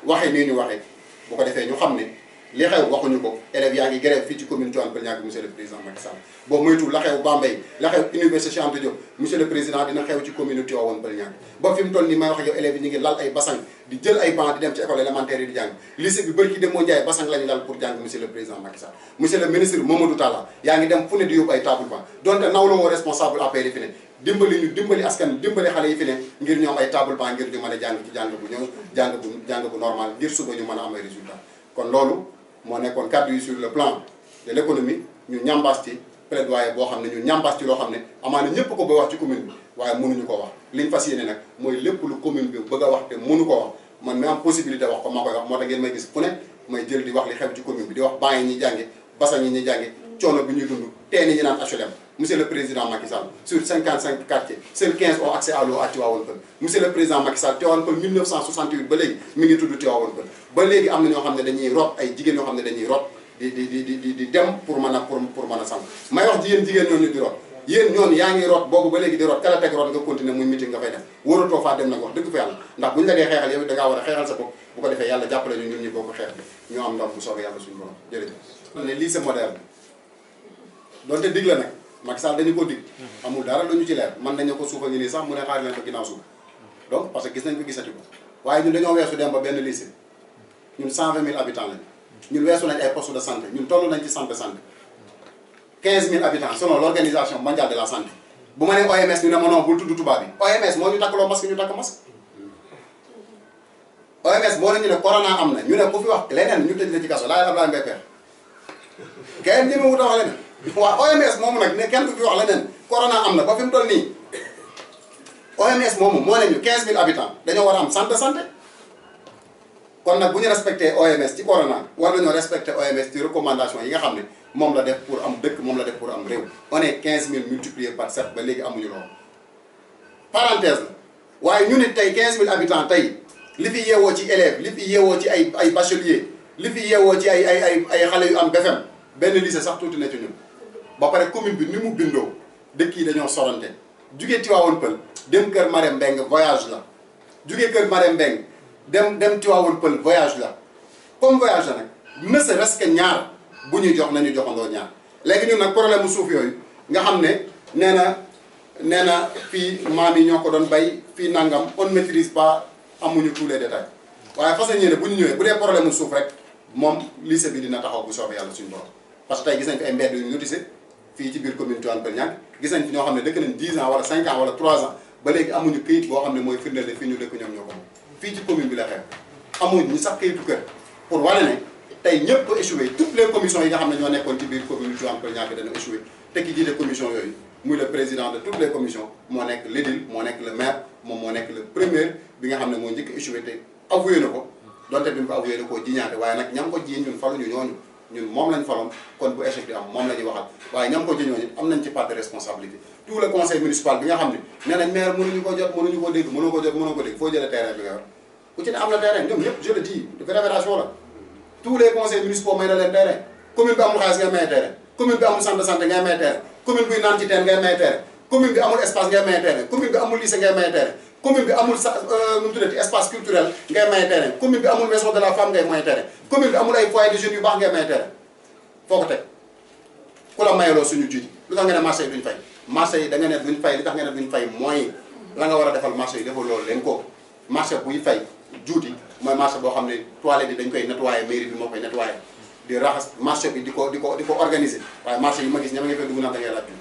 waxee nii ñu waxee bu ko defee ñu xam ne li xew waxuñu ko élèves yaa ngi grève fii ci commune Tivaouane Peulh Niaga monsieur le président Macky Sall boo moytuwul la xew Bambey la xew université Cheikh Anta Diop monsieur le président dina xew ci commune Tivaouane Peulh Niaga ba fi mu toll nii may wax ak yow élèves yi ñu ngi lal ay basang di jël ay banc di dem ci école élémentaire yi di jàng lycée bi bërki dem moo njaay basang la ñu lal pour jàng monsieur le président Macky Sall monsieur le ministre Mamadou Talla yaa ngi dem fu ne di yóbbu ay table banc donte nawloo woo responsable APR yi fi ne dimbali askan dimbali xale yi fi ne ngir ñoom ay table banc ngir ñu mën a jàng ci jàng bu ñëw jàng bu normal ngir suba ñu mën a am ay résultats kon loolu moo nekkoon kàddu yi sur le plan de l'économie ñu ñambaas ci plaidoyer boo xam ne ñu ñambaas ci loo xam ne amaana ñëpp ko bëgg a wax ci commune bi waaye mënuñu ko wax liñ fas yéene nag mooy lépp lu commune bi bëgg a wax te mënu ko wax man mi am possibilité wax ko maa koy wax moo tax ngeen may gis fu ne may jël di wax li xew ci commune bi di wax banc yi ñuy jànge basan yi ñuy jàngi coono bi ñuy dund teen yi ñu naan HLM monsieur le président Macky Sall sur 55 quartiers seuls 15 ont accès à l'eau à Tivaouane Peulh monsieur le président Macky Sall Tivaouane Peulh 1968 ba léegi mi ngi tudd Tivaouane Peulh ba léegi am na ñoo xam ne dañuy root ay jigéen ñoo xam ne dañuy root di dem pour mën a sang may wax jigéen ñooñu di root yéen ñoonu yaa ngi root boobu ba léegi di root kala teg root nga continuer muy meeting nga fay def wóoratoo faa dem nag wax dëgg fa yàlla ndax buñu la dee xeexal yow dangaa war a xeexal sa bopp bu ko defee yàlla jàppale ñu ñun ñi boo ko xeex bi ñoo am ndam bu soobee yàlla suñu borom jërëjëf ne lycée moderne doonte dig la nag Macky Sall dañu ko dig amul dara lu ñu ci leer man nañu ko suufa ngi nii sax mu ne xaar leen ko ginnaaw suuf donc parce que gis nañ ko gisati ko waaye ñun dañoo weesu dem ba benn lycée ñun 120 000 habitants lañ ñun weesu nañ ay postes de santé ñun toll nañ ci centre de santé 15 000 habitants selon l'organisation mondiale de la santé bu ma nee OMS ñu ne ma non bul tudd tubaab bi OMS moo ñu takkaloo masque ñu takk masque OMS moo ne ñu ne corona am na ñu ne ku fi wax leneen ñu tëj la ci kaso laay Abdoulaye Mbaye Pekh kenn ñi ma wut a wax leneen waaw OMS moomu nag ne kenn ku fi wax leneen corona am na ba fi mu toll nii OMS moomu moo ne ñu 15 000 habitants dañoo war a am centre de santé kon nag bu ñu respecté OMS ci corona war nañoo respecté OMS ci recommandation yi nga xam ne moom la def pour am dëkk moom la def pour am réew on est 15 000 multiplié par 7 ba léegi amuñu loolu parenthèse la waaye ñu nit tey 15 000 habitants tey li fi yeewoo ci élèves li fi yeewoo ci ay bacheliers li fi yeewoo ci ay xale yu am BFEM benn lycée sax tuuti na ci ñun ba pare commune bi ni mu bindoo dëkk yi dañoo sorante jugee Tivaouane Peulh dem Kër Marème Mbengue voyage la jugee Kër Marème Mbengue dem Tivaouane Peulh voyage la comme voyage la nag ne serait-ce que ñaar bu ñuy jox nañu joxandoo ñaar léegi ñun nag problème mu suuf yooyu nga xam ne nee na fii maam yi ñoo ko doon bay fii nangam on ne maîtrise pas amuñu tous les détails waaye fas yéene bu ñu ñëwee bu dee problème mu suuf rek moom lycée bi dina taxaw bu soobee yàlla suñu borom parce que tey gis nañ fi ay mbedd yu ñu lotissé fii ci biir commune Tivaouane Peulh Niaga gis nañ fi ñoo xam ne dëkk nañ 10 ans wala 5 ans wala 3 ans ba léegi amuñu këyit boo xam ne mooy firndeel ne fii ñu dëkk ñoom ñoo ko moom fii ci commune bi la xew amuñu sax këyitu kër pour wane ne tey ñëpp échoué toutes les commissions yi nga xam ne ñoo nekkoon ci biir commune Tivaouane Peulh Niaga dañoo échoué te ki jiite commission yooyu muy le président de toutes les commissions moo nekk l'édile moo nekk le maire moom moo nekk le premier bi nga xam ne moo njëkk échoué te avoué na ko donte bi mu ko avoué na koo jiñaate waaye nag ñam ko jiñ ñun faluñu ñooñu ñun moom lañ faloon kon bu échec di am moom la ñuy waxal waaye ñam ko jiñooñu am nañ ci part de responsabilité tout le conseil municipal bi nga xam ne nee nañ maire mënuñu ko jot mënuñu ko dégg mënoo ko jot mënoo ko dégg foo jëlee terrain bi nga yor ku ci ne am na terrain ñoom ñëpp je le dis révélation la tous les conseils municipaux may na leen terrain commune bi amul xaalis ngay maye terrain commune bi amul centre de santé ngay maye terrain commune bi naan ci teen ngay maye terrain commune bi amul espace ngay maye terrain commune bi amul lycée ngay maye terrain commune bi amul nu mu tuddati espace culturel ngay maye terrain commune bi amul maison de la femme ngay maye terrain commune bi amul ay foyer de jeunes yu baax ngay maye terrain foo ko teg ku la mayaloo suñu jiit lu tax nga ne marché yi duñ fay marché yi da nga ne duñ fay li tax nga ne duñ fay mooy la nga war a defal marché yi defal loolu leen ko marché buy fay juuti mooy marché boo xam ne toilette yi dañ koy nettoyer mairie bi moo koy nettoyer di raxas marché bi di ko organiser waaye marché yi ma gis ñama nga fay dugg naan da ngay laaj bi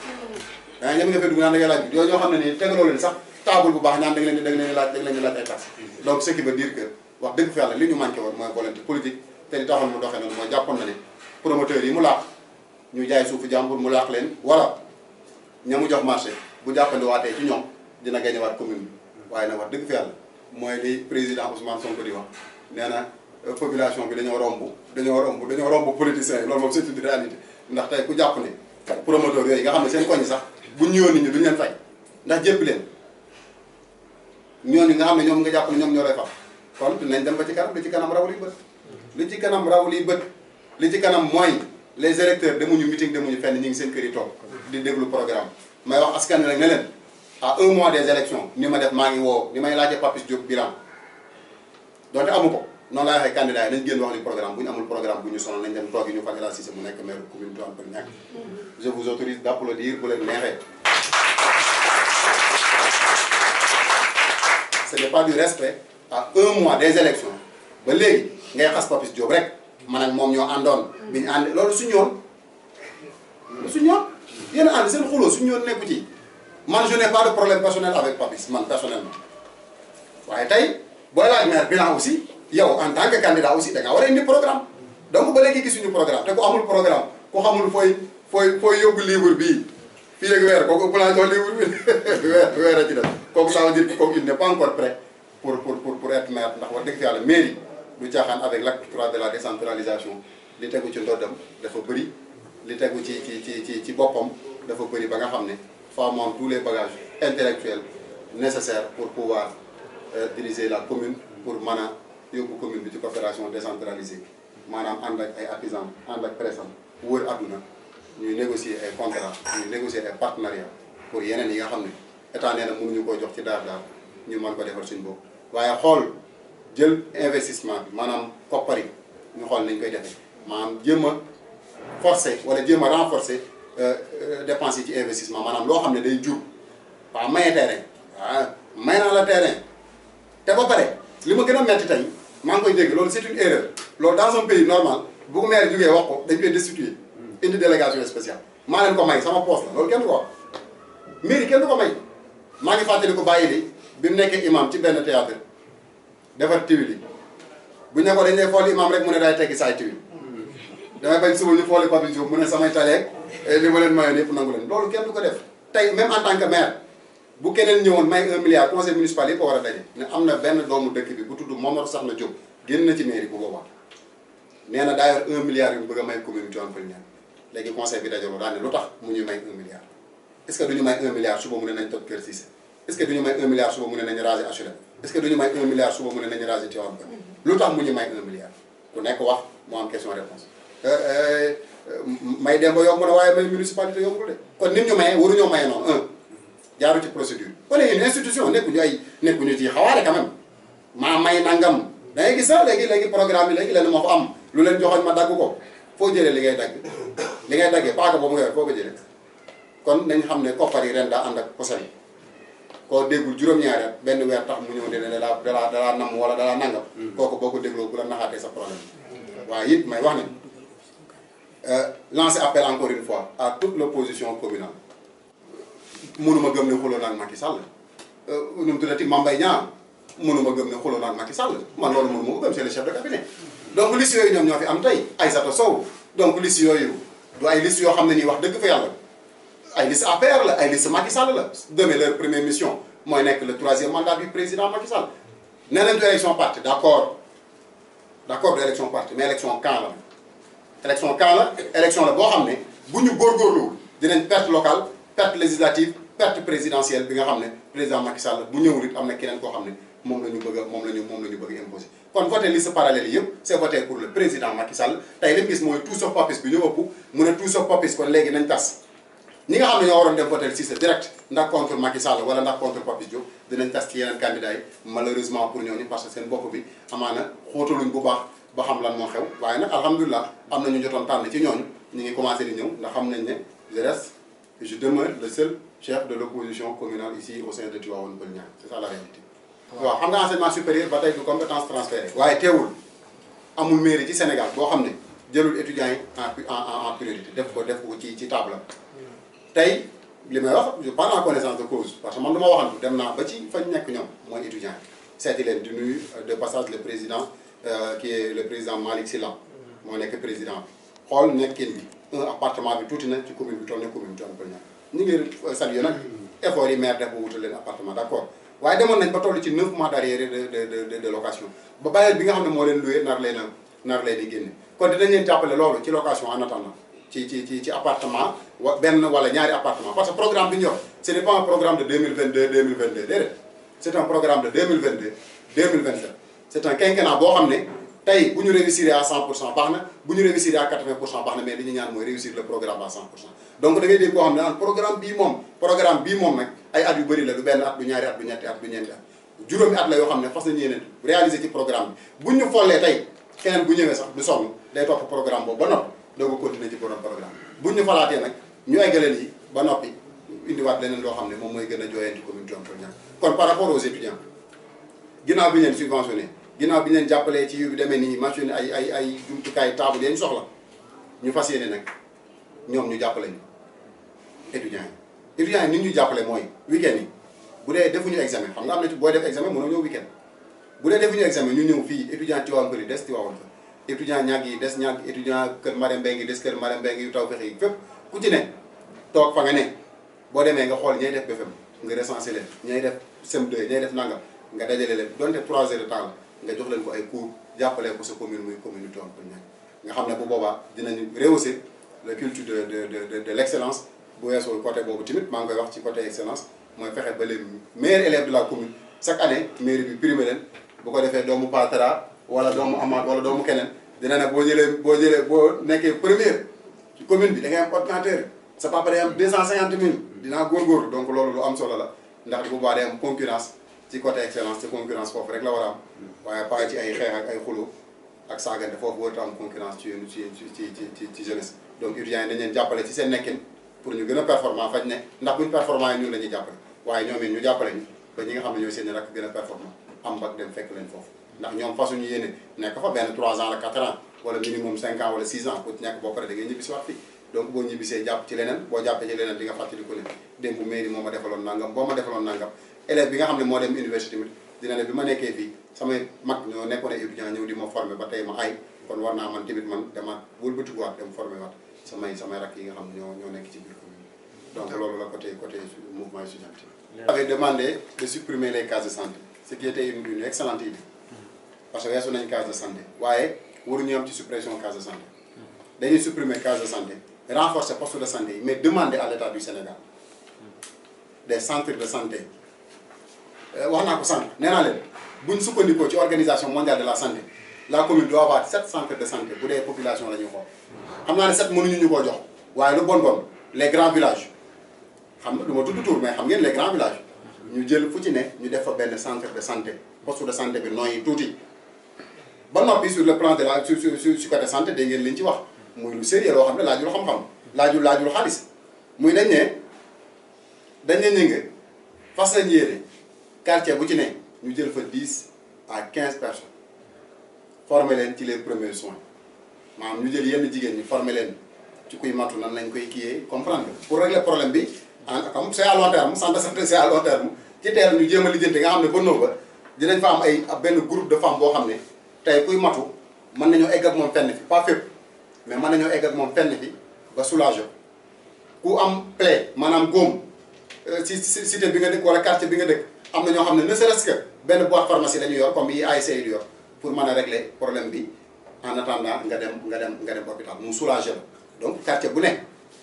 da ñama nga fay dugg naan da ngay laaj bi yooyu ñoo xam ne nii tegaloo leen sax table bu baax ñaan da nga leen di laaj ay taxes donc ce qui veut dire que wax dëgg fa yàlla li ñu manqué woon mooy volonté politique te li taxoon mu doxee noonu mooy jàppoon na ne promoteur yi mu laax ñu jaay suufu jàmbur mu laax leen wala ña mu jox marché bu jàppandi waatee ci ñoom dina gañewaat commune bi waaye nag wax dëgg fa yàlla mooy li président Ousmane Sonko di wax nee na population bi dañoo romb politiciens yi loolu moom c'est une réalité ndax tey ku jàpp ne promoteur yooyu nga xam ne seen koñ sax bu ñëwoon nit ñi duñu leen fay ndax jéppi leen ñooñu nga xam ne ñoom nga jàpp ne ñoom ñoo lay fay kon dinañ dem ba ci kanam li ci kanam raw liy bët li ci kanam raw liy bët li ci kanam mooy les électeurs demuñu meeting demuñu fenn ñu ngi seen kër yi toog di déglu programme may wax askan wi rek ne leen à 1 mois des élections ni ma def maa ngi woo ni may laajee Papis Diop bilan donte amu ko noonu laay waxee candidat yi nañ génn wax ni programme bu ñu amul programme bu ñu sonal nañ dem toog yi ñu fal El Hadj Cissé mu nekk maire commune Tivaouane Peulh Niaga je vous autorise d'applaudir bu leen neexee ce n'est pas du respect à 1 mois des élections ba léegi ngay xas Papis Diop rek man ak moom ñoo àndoon bi ñu ànd loolu suñu yoon suñu yoon yéen a ànd seen xuloo suñu yoon nekku ci man je n'ai pas de problème personnel avec Papis man personnellement waaye tey booy laaj maire bilan aussi yow en tant que candidat aussi da nga war a indi programme donc ba léegi gisuñu programme te ku amul programme ku xamul fooy yóbbu livre bii fii ak weer kooku ëpp naa jox livre bi weer a ci def kooku ça veut dire que kooku il n'est pas encore prêt pour être maire ndax wax dëgg yàlla mairie du caaxaan avec l'acte 3 de la décentralisation li tegu ci ndoddam dafa bëri li tegu ci boppam dafa bëri ba nga xam ne faut moom tous les bagages intellectuels nécessaires pour pouvoir diriger la commune pour mën a yóbbu commune bi ci coopération décentralisée maanaam ànd ak ay artisans ànd ak presse am wër àdduna ñuy négocier ay contrats ñuy négocier ay partenariats pour yeneen yi nga xam ne état nee na mënuñu koo jox ci daar ñu mën ko defal suñu bopp. waaye xool jël investissement bi maanaam koppar yi ñu xool nañ koy defee maanaam jéem a forcer wala jéem a renforcer dépenses yi ci investissement maanaam loo xam ne day jur waaw maye terrain waaw may naa la terrain te ba pare li ma gën a metti tey maa ngi koy dégg loolu c'est une erreur loolu dans un pays normal bu ko maire jógee wax ko dañ koy destituer indi délégation spéciale maa leen ko may sama poste la loolu kenn du ko wax mairie kenn du ko may maa ngi fàttali ko bàyyi li bi mu nekkee imam ci benn théâtre defar tiwil yi bu ñu ko dañ lay fool imam rek mu ne day teggi saay tiwil damay bañ suba ñu fooli Pape Diop mu ne samay taleeg li ma leen mayoon yëpp nangu leen loolu kenn du ko def tey même en tant que maire bu keneen ñëwoon may 1 milliard conseil municipal yi ko war a daje ne am na benn doomu dëkk bi bu tudd Momar Soxna Diop génn na ci mairie bu boobaa nee na daa yor 1 milliard yu bëgg a may commune Tivaouane Peulh Niaga léegi conseil bi dajaloo daal ne lu tax mu ñuy may 1 milliard est-ce que du ñu may 1 milliard suba mu ne nañ toj Kër Cissé est-ce que du ñu may 1 milliard suba mu ne nañu raser HLM est-ce que du ñu may 1 milliard suba mu ne nañu raser Tivaouane Peulh lu tax mu ñu may 1 milliard ku nekk wax mu am question réponse may dem ba yomb na waaye may municipalité yombul de kon nit ñu maye waruñoo maye noonu jaaru ci procédure on est une institution nekkuñu ci xawaare quand même maa may nangam da ngay gis sax léegi programme bi léegi leen moo fa am lu leen joxoñ ma dagg ko foo jëlee li ngay dagg li ngay daggee paaka boobu nga yor foo ko jëlee kon nañ xam ne koppar yi ren daa ànd ak posal yi koo déggul juróom-ñaari at benn weer tax mu ñëw ne dalaa namm wala dalaa nangam kooku boo ko dégloo bu la naxaatee sa problème waaye it may wax ne lancer appel encore une fois à toute l'opposition communale mënuma gëm ne xuloo naan Macky Sall nu mu tuddati Mame Mbaye Niang mënuma gëm ne xuloo naan Macky Sall man loolu mënuma ko gëm c'est le chef de cabinet donc liste yooyu ñoom ñoo fi am tey Aïssata Sow donc liste yooyu du ay liste yoo xam ne nii wax dëgg fa yàlla ay liste APR la ay liste Macky Sall la demee leur première mission mooy nekk le 3e mandat du président Macky Sall nee nañ du élection parti d'accord du élection parti mais élection camp la élection camp la élection la boo xam ne bu ñu góorgóorluwul dinañ perte locale perte législative perte présidentielle bi nga xam ne président Macky Sall bu ñëwul it am na keneen koo xam ne moom la ñu bëgg a imposer kon voté liste parallèle yi yëpp c'est voté pour le président Macky Sall tey li mu gis mooy tout sauf Papis bi ñu ëpp mu ne tout sauf Papis kon léegi nañ tas ñi nga xam ne ñoo waroon dem voté Cissé direct ndax contre Macky Sall wala ndax contre Papis Diop dinañ tas ci yeneen candidats yi malheureusement pour ñooñu parce que seen bopp bi amaana xóotaluñ bu baax ba xam lan moo xew waaye nag alhamdulilah am na ñu jotoon tànn ci ñooñu ñu ngi commencé di ñëw ndax xam nañ ne je demeure le seul chef de l'opposition communale ici au sein de Tivaouane Peulh Niaga c'est ça la réalité. waaw xam nga enseignement supérieur ba tey du compétence transférée. waaye teewul amul mairie ci Sénégal boo xam ne jëlul étudiants yi en priorité def ko ci table am tey li may wax je parle en connaissance de cause parce que man du ma waxantu dem naa ba ci fañ nekk ñoom mooy étudiants yi seeti leen di nuyu de passage le président qui est le président Malick Sylla moo nekk président bi xool nekkin bi un appartement bi tuuti na ci commune bi toll na commune bi Tivaouane Peulh Niaga ñu ngi saluer nag effort yi maire def ba wutal leen appartement d'accord waaye demoon nañ ba toll ci 9 mois d'arriéré de location ba bailleur bi nga xam ne moo leen loué nar leen di génne kon dinañ leen jàppale loolu ci location en attendant ci appartement benn wala ñaari appartement parce que programme bi ñu yor ce n'est pas un programme de 2022 déedéet c'est un programme de 2022 2027 c'est un quinquennat boo xam ne tey bu ñu réussir à 100% baax na bu ñu réussir à 80% baax na mais li ñu ñaan mooy réussir le programme à 100% donc da ngay dégg koo xam ne naan programme bii moom nag ay at yu bëri la du benn at du ñaari at du ñetti at du ñeenti at juróomi at la yoo xam ne fas nañu yéene réaliser ci programme bi buñ ñu follee tey keneen bu ñëwee sax du sonn day topp programme boobu ba noppi doo ko continuer ci borom programme buñ ñu falaatee nag ñu eggaleel yi ba noppi indiwaat leneen loo xam ne moom mooy gën a jooyanti commune Tivaouane Peulh Niaga kon par rapport aux étudiants ginnaaw bi ñu leen subventionné ginnaaw bi ñu leen jàppalee ci yu demee nii machine ay jumtukaay table yañ soxla ñu fas yéene nag ñoom ñu jàppale ñu étudiants yi ni ñu jàppale mooy week-end yi bu dee defuñu examen xam nga am na ci booy def examen mënoo ñëw week-end bu dee defuñu examen ñu ñëw fii étudiant Tivaouane Peulh yi des Tivaouane fa étudiant ñàgg yi des ñàgg étudiant kër Marème Mbengue yi des kër Marème Mbengue yu taw fexe yi fépp ku ci ne toog fa nga ne boo demee nga xool ñay def BFEM nga recensé leen ñay def CM2 ñay def nangam nga dajale leen donte 3 heures de temps la nga jox leen ko ay cours jàppalee ko sa commune muy commune Tivaouane Peulh Niaga nga xam ne bu boobaa dinañu rehausser le culte de l'excellence bu weesoo côté boobu tamit maa ngi koy wax ci côté excellence mooy fexe ba les meilleurs élèves de la commune chaque année mairie bi primé leen bu ko defee doomu Patara wala doomu Amath wala doomu keneen dina ne boo nekkee première ci commune bi da ngay am ordinateur sa papa day am 250 000 dinaa góorgóorlu donc loolu lu am solo la ndax bu boobaa day am concurrence ci côté excellence te concurrence foofu rek la war a am waaye pas ci ay xeex ak ay xuloo ak saagante foofu warut a am concurrence ci jeunesse donc étudiants yi dañ leen jàppale ci seen nekkin pour ñu gën a performant faj ne ndax buñ performant yi ñun la ñuy jàppale waaye ñoom it ñu jàppale ñu ba ñi nga xam ne ñooy seen rakk gën a performant am bac dem fekk leen foofu ndax ñoom fasuñu yéene nekk fa benn 3 ans la 4 ans wala minimum 5 ans wala 6 ans ku ci nekk boo paree da ngay ñibbisi waat fii donc boo ñibbisee jàpp ci leneen boo jàppee ci leneen di nga fàttali ko ne démb mairie moo ma defaloon nangam boo ma defaloon nangam élève bi nga xam ne moo dem université tamit dina ne bi ma nekkee fii samay mag ñoo nekkoon ay étudiant ñëw di ma formé ba tey ma ay kon war naa man tamit man dama wëlbatikuwaat dem formé waat samay rakk yi nga xam ne ñoo nekk ci biir commune donc loolu la côté mouvement étudiantin. avait demandé de supprimer les cases de santé ce qui était une excellente idée parce que weesu nañ case de santé waaye waruñu am ci suppression case de santé dañuy supprimer case de santé renforcer poste de santé yi mais demander à l'État du Sénégal des centres de santé wax naa ko sànq nee naa leen buñ sukkandikoo ci organisation mondiale de la santé la commune doit avoir 7 centres de santé bu dee population la ñuy xool xam naa ne 7 mënuñu ñu koo jox waaye lu bon les grands villages xam nga du ma tudd tur mais xam ngeen les grands villages ñu jël fu ci ne ñu def fa benn centre de santé poste de santé bi nooyi tuuti ba noppi sur le plan de la sur côté santé dégg ngeen liñ ci wax muy lu sérieux loo xam ne laajul xam-xam laajul xaalis muy dañ ne nga fas lañ yéene quartier bu ci ne ñu jël fa 10 à 15 personnes former leen ci les premiers soins maanaam ñu jël yenn jigéen ñi former leen ci kuy matu nan lañ koy kiiyee comprendre nga pour régler problème bi comme c'est à long terme santé c'est à long terme ci teel ñu jéem a lijjanti nga xam ne ba nëw ba dinañ fa am benn groupe de femmes boo xam ne tey kuy matu mën nañoo egg ak moom fenn fi pas fépp mais mën nañoo egg ak moom fenn fi ba soulager ku am plaie maanaam góom ci cité bi nga dëkk wala quartier bi nga dëkk am na ñoo xam ne ne serait-ce que benn boîte pharmacie la ñu yor comme yi ASC yi di yor pour mën a régler problème bi en attendant nga dem hôpital mu soulager la donc quartier bu ne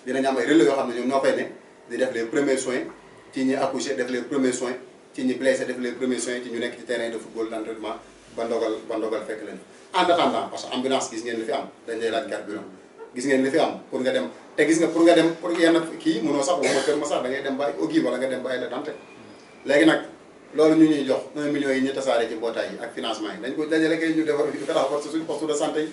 dinañ am ay relais yoo xam ne ñoom ñoo fay ne di def les premiers soins ci ñi accouché def les premiers soins ci ñi blessé def les premiers soins ci ñu nekk ci terrain de football d'entraînement ba ndogal fekk leen en attendant parce que ambulance gis ngeen li fi am dañ lay laaj carburant gis ngeen li fi am pour nga dem te gis nga pour nga dem pour yenn kii mënoo sax waxuma kër ma sax da ngay dem ba Ogi wala nga dem ba ay la dante léegi nag loolu ñu ñuy jox 1 million yi ñu tasaare ci mbootaay yi ak financement yi dañ ko dajale kay ñu defar renforcer suñu poste de santé yi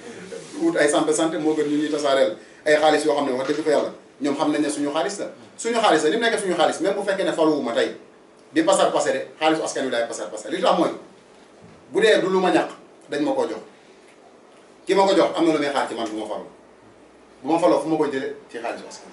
wut ay centre de santé moo gën ñu ñuy tasaareel ay xaalis yoo xam ne wax dëgg fa yàlla ñoom xam nañ ne suñu xaalis la ni mu nekk suñu xaalis même bu fekkee ne faluwuma tey di pasar pasare xaalisu askan wi daay pasar pasare li tax mooy bu dee du lu ma ñàkk dañ ma koo jox ki ma ko jox am na lu may xaar ci man bu ma faloo fu ma ko jëlee ci xaalisu askan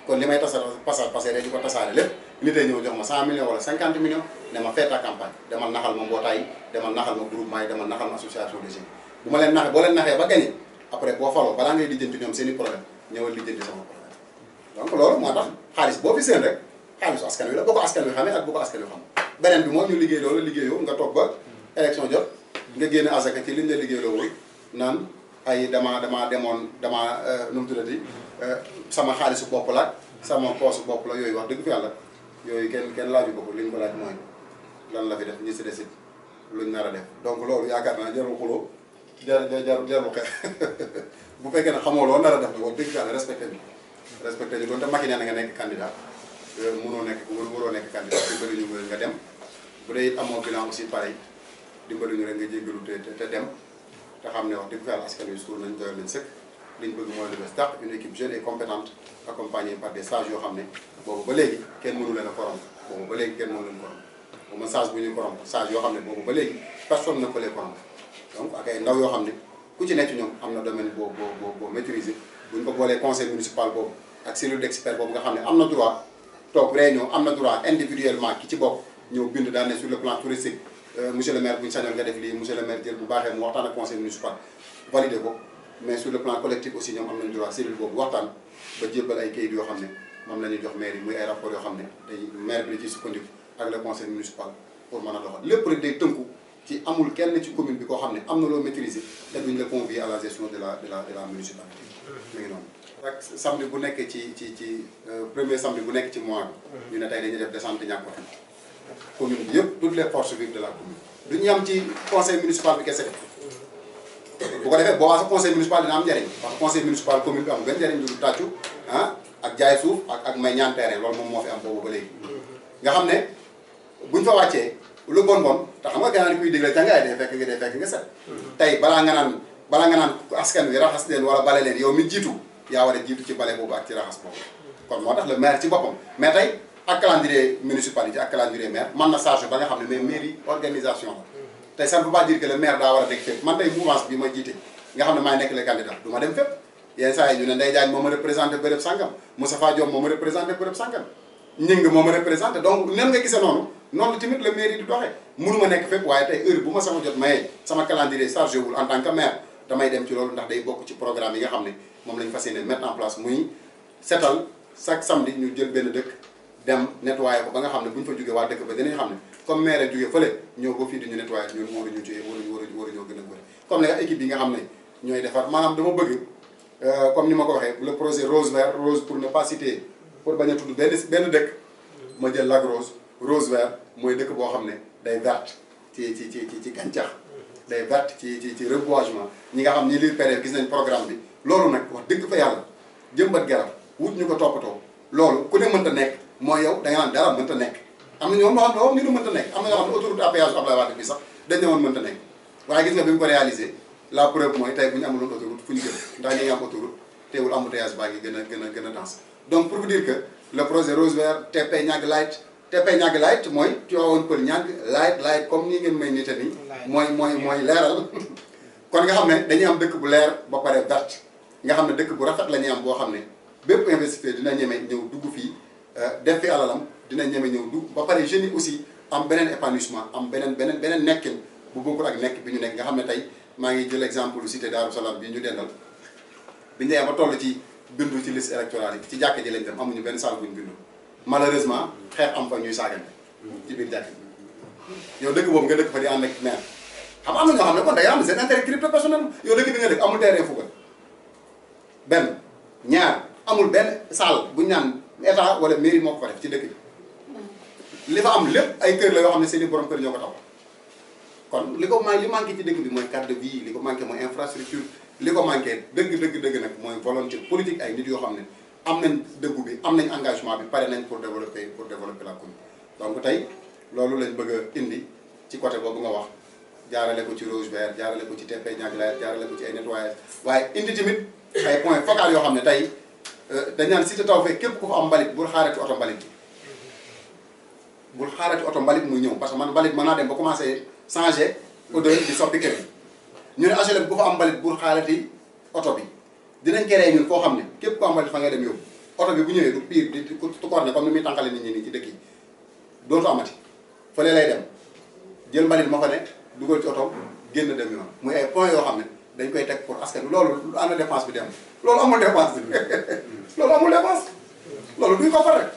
kon li may pasar pasare di ko tasaare lépp nit ay ñëw jox ma 100 millions wala 50 millions ne ma fête ta campagne demal naxal ma mbootaay demal naxal ma groupement yi demal naxal ma association de jeunes bu ma leen naxee boo leen naxee ba gagné après boo faloo balaa ngay lijjanti ñoom seen i problème ñëwal lijjanti sama problème donc loolu moo tax xaalis boo fi seen rek xaalisu askan wi la boo ko askan wi xamee ak boo ko askan wi xam beneen bi moom ñu liggéey loolu liggéeyoo nga toog ba élection jot nga génne asaka ci liñ la liggéey loolu naan ay dama demoon nu mu tuddati sama xaalisu bopp la sama poosu bopp la yooyu wax dëgg fi yàlla yooyu kenn laaju ko li ñu ko laaj mooy lan la fi def ñi si desit luñ nar a def donc loolu yaakaar naa jarul xuloo jarul xeex bu fekkee ne xamoo loo nar a def nag wax dëgg fi yàlla respecté ñu doon te Macky nee na nga nekk candidat mënoo nekk candidat dimbali ñu nga dem bu dee it amoo bilan aussi pareil dimbali ñu rek nga jéggalu te dem te xam ne wax dëgg fa yàlla askan wi suur nañ doyal nañ sëkk liñ bëgg mooy lu bees tàq une équipe jeune et compétente accompagnée par des sages yoo xam ne boobu ba léegi kenn mënu leen a korom boobu ba léegi kenn mënu leen korom bu ma sage bu ñuy korom sage yoo xam ne boobu ba léegi personne ne peut les korom donc ak ay ndaw yoo xam ne ku ci nekk ñoom am na domaine boo maîtriser bu ñu ko boolee conseil municipal boobu ak cellule d'expert boobu nga xam ne am na droit toog réunion am na droit individuellement ki ci bokk ñëw bind daan ne sur le plan touristique monsieur le maire bu ñu sañoon nga def lii monsieur le maire jël bu baaxee mu waxtaan ak conseil municipal validé ko mais sur le plan collectif aussi ñoom am nañ droit cellule boobu waxtaan ba jébbal ay kayit yoo xam ne moom la ñuy jox maire yi muy ay rapport yoo xam ne day maire bi la ciy sukkandiku ak le conseil municipal pour mën a doxal lépp rek day tënku ci amul kenn ci commune bi koo xam ne am na loo maîtriser te duñ la convier à la gestion de la municipalité. mi ngi noonu. rek samedi bu nekk ci premier samedi bu nekk ci mois bi. ñu ne tey dañuy def descente Niakoulrab commune bi yëpp toutes les forces vives de la commune. du ñu am ci conseil municipal bi kese bu ko defee boobaa sa conseil municipal dina am njëriñ parce que conseil municipal commune bi am benn njëriñ lu tàccu ak jaay suuf ak may ñaan terrain loolu moom moo fi am boobu ba léegi. nga xam ne buñ fa wàccee lu bon te xam nga gannaaw ni kuy digle jàngaay day fekk nga set. tey balaa nga naan askan wi raxas leen wala bale leen yow mi jiitu yaa war a jiitu ci bale boobu ak ci raxas boobu. kon moo tax le maire ci boppam mais tey ak calendrier municipalité ak calendrier maire mën na chargé ba nga xam ne mais mairie organisation la. tey ça ne veut pas dire que le maire daa war a nekk fépp man tey mouvance bi ma jiite nga xam ne maay nekk le candidat du ma dem fépp yenn saa yi ñu ne Ndeye Diagne moo ma représenté bërëb sangam Moustapha Diop moo ma représenté bërëb sangam Ñing moo ma représenté donc nen nga gisee noonu tamit le maire yi di doxee mënu ma nekk fépp waaye tey heure bu ma sama jot mayee sama calendrier chargé wul en tant que maire damay dem ci loolu ndax day bokk ci programme yi nga xam ne moom la ñu fas yéene mettre en place muy setal chaque samedi ñu jël benn dëkk dem nettoyé ko ba nga xam ne bu ñu fa jógee waa dëkk ba dinañ xam ne comme maire jógee fële ñëw ba fii di ñu nettoyé ñun waruñu jógee waruñoo gën a bëri comme les équipe yi nga xam ne ñooy defar maanaam dama bëgg comme ni ma ko waxee le projet rose vert rose pour ne pas citer pour bañ a tudd benn dëkk ma jël Lac Rose rose vert mooy dëkk boo xam ne day verte ci gàncax day verte ci reboisement ñi nga xam ni lii période gis nañ programme bi loolu nag wax dëgg fa yàlla jëmbat garab wut ñu ko toppatoo loolu ku ne mënta nekk mooy yow da nga naan dara mënta nekk am na ñoo xam ne ñu mënta nekk am na ñoo xam ne autoroute à péage Abdoulaye Wade bi sax dañ ne woon mënta nekk waaye gis nga bi mu ko réalisé la preuve mooy tey bu ñu amuloon autoroute fu ñu jëm ndax ñi ngi am autoroute teewul embouteillage baa ngi gën a dense donc pour vous dire que le projet rose vert TP Niaga Light mooy Tivaouane Peulh Niaga light comme nii ngeen may nite nii mooy leeral kon nga xam ne dañuy am dëkk bu leer ba pare verte nga xam ne dëkk bu rafet la ñuy am boo xam ne bépp investisseur dina ñeme ñëw dugg fii def fi alalam dina ñeme ñëw dugg ba pare jeunes yi aussi am beneen épanouissement am beneen nekkin bu bokkul ak nekk bi ñu nekk nga xam ne tey maa ngi jël exemple lu cité Darou Salam bii ñu dendal bi ñu ba toll ci bindu ci liste électorale yi ci jàkka ji lañ dem amuñu benn salle bu ñu bindu malheureusement xeex am fa ñuy saagante ci biir jàkka ji yow dëkk boobu nga dëkk fa di ànd ak maire xam am na ñoo xam ne kon day am seen intérêt crypto personnel yow dëkk bi nga dëkk amul terrain fugal benn ñaar amul benn salle bu ñu naan état wala mairie moo ko fa def ci dëkk bi li fa am lépp ay kër la yoo xam ne seen i borom kër ñoo ko taw kon li manqué ci dëkk bi mooy carte de vie li ko manqué mooy infrastructure li ko manqué dëgg nag mooy volonté politique ay nit yoo xam ne am nañ dëggu bi am nañ engagement bi pare nañ pour développer la commune donc tey loolu lañ bëgg a indi ci côté boobu nga wax jaarale ko ci rouge vert jaarale ko ci TP Niaga Light jaarale ko ci ay nettoyage waaye indi tamit ay points focaux yoo xam ne tey dañ naan cité Tawfekh képp ku fa am mbalit bul xaarati oto mbalit bi bul xaarati oto mbalit muy ñëw parce que man mbalit mën naa dem ba commencé changer odeur di soppi kër ñu ne HLM bu fa am mbalit bul xaarati oto bi dinañ créé ñun foo xam ne képp ku am mbalit fa ngay dem yóbbu oto bi bu ñëwee du pire di tukoor ne comme ni muy tànqale nit ñi nii ci dëkk yi dootu amati fële lay dem jël mbalit ma fa ne dugal ci oto génn dem yoon muy ay points yoo xam ne dañ koy teg pour askan wi loolu lu ànd dépense bi dem loolu amul dépense loolu amul dépense loolu duñ ko far rek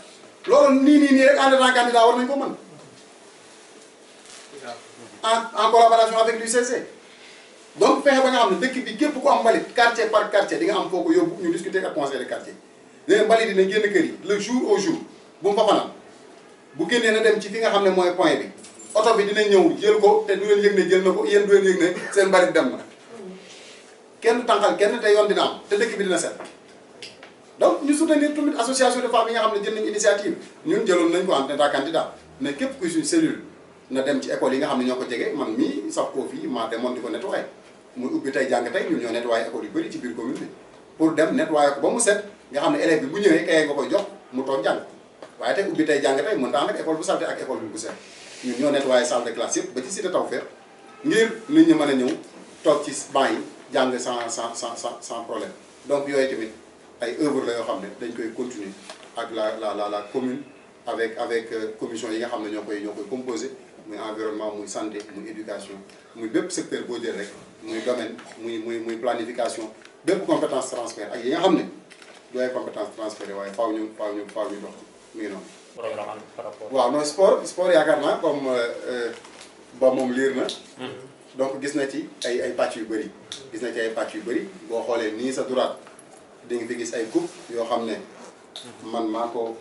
loolu nii rek en tant candidat war nañ ko mën en collaboration avec l'UCC donc fexe ba nga xam ne dëkk bi képp ku am mbalit quartier par quartier di nga am foo ko yóbbu ñu discuter ak conseil de quartier léegi mbalit dina génn kër yi le jour au jour bu mu fa fanaan bu génnee na dem ci fi nga xam ne mooy point bi oto bi dina ñëw jël ko te du leen yëg ne jël na ko yéen du leen yëg ne seen mbalit dem na kenn tànqal kenn te yoon dina am te dëkk bi dina set donc ñu soutenir tamit association de femmes yi nga xam ne jël nañ initiative ñun jëloon nañ ko en tant que candidat mais képp kuy suñ cellule na dem ci école yi nga xam ne ñoo ko jege man mii sax koo fii maa demoon di ko nettoyé muy ubbi tey jàng tey ñun ñoo nettoyé école yu bëri ci biir commune bi pour dem nettoyé ko ba mu set nga xam ne élève bi bu ñëwee kayee nga koy jox mu toog jàng waaye tey ubbi tey jàng tey mën taan ak école bu salte ak école bi bu set ñun ñoo nettoyé salle de classe yëpp ba ci cité Tawfekh ngir nit ñi mën a ñëw toog ci banc yi jàng sans problème donc yooyu tamit ay œuvre la yoo xam ne dañ koy continuer ak la commune avec commission yi nga xam ne ñoo koy composé muy environnement muy santé muy éducation muy bépp secteur boo jël rek muy domaine muy planification bépp compétence transfert ak yi nga xam ne du ay compétence transféré waaye faaw ñu dox mi ngi noonu. programme par rapport. waaw non sport yaakaar naa comme ba moom liir na donc gis na ci ay pàcc yu bëri gis na ci ay pàcc yu bëri boo xoolee nii sa droite di nga fi gis ay coupe yoo xam ne man maa ko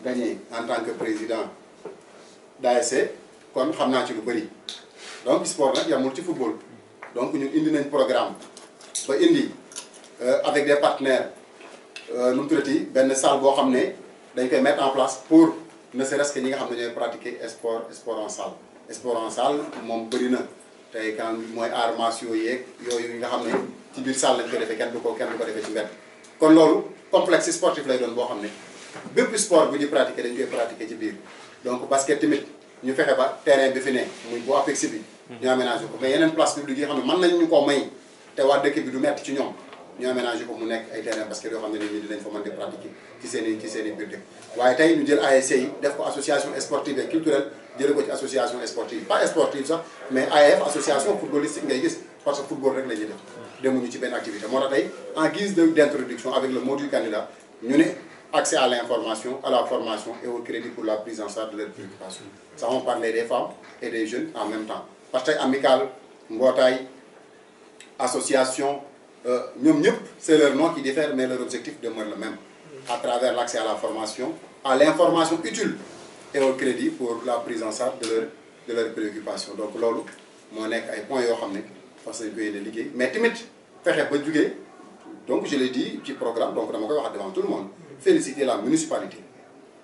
gagné en tant que président d'ASC kon xam naa ci lu bëri donc sport nag yamul ci football donc ñun indi nañ programme ba indi avec des partenaires nu mu tuddati benn salle boo xam ne dañ koy mettre en place pour ne serait-ce que ñi nga xam ne ñooy pratiquer sport en salle sport en salle moom bëri na tey quand mooy arts martiaux yeeg yooyu nga xam ne ci biir salle lañ ko defee kenn du ko defee ci mbedd kon loolu complexe sportif lay doon boo xam ne bépp sport bu ñuy pratiquer dañ koy pratiquer ci biir donc basket tamit ñu fexe ba terrain bi fi ne muy bu APEX bi ñu aménagé ko mais yeneen place publique yi nga xam ne mën nañ ñu koo may te waa dëkk bi du metti ci ñoom ñu aménagé ko mu nekk ay terrain basket yoo xam ne nit ñi dinañ fa mën di pratiquer ci seen i biir dëkk waaye tey ñu jël ASC yi def ko association sportive et culturelle jële ko ci association sportive pas sportive sax mais AF association footballistique ngay gis parce que football rek la ñuy def demuñu ci benn activité moo tax tey en guise d'introduction avec le module candidat ñu ne accès à l'information, à la formation et au crédit pour la prise en charge de leurs préoccupations. Ça on parlait des femmes et des jeunes en même temps parce que amicale mbootaay association ñoom ñëpp c'est leur nom qui diffère mais leur objectif demeure le même à travers l'accès à la formation, à l'information utile et au crédit pour la prise en charge de leurs préoccupations. Donc loolu moo nekk ay points yoo xam ne parce que dañu koy yéene liggéey mais tamit fexe ba jugee donc je l'ai dit ci programme donc dama koy wax devant tout le monde féliciter la municipalité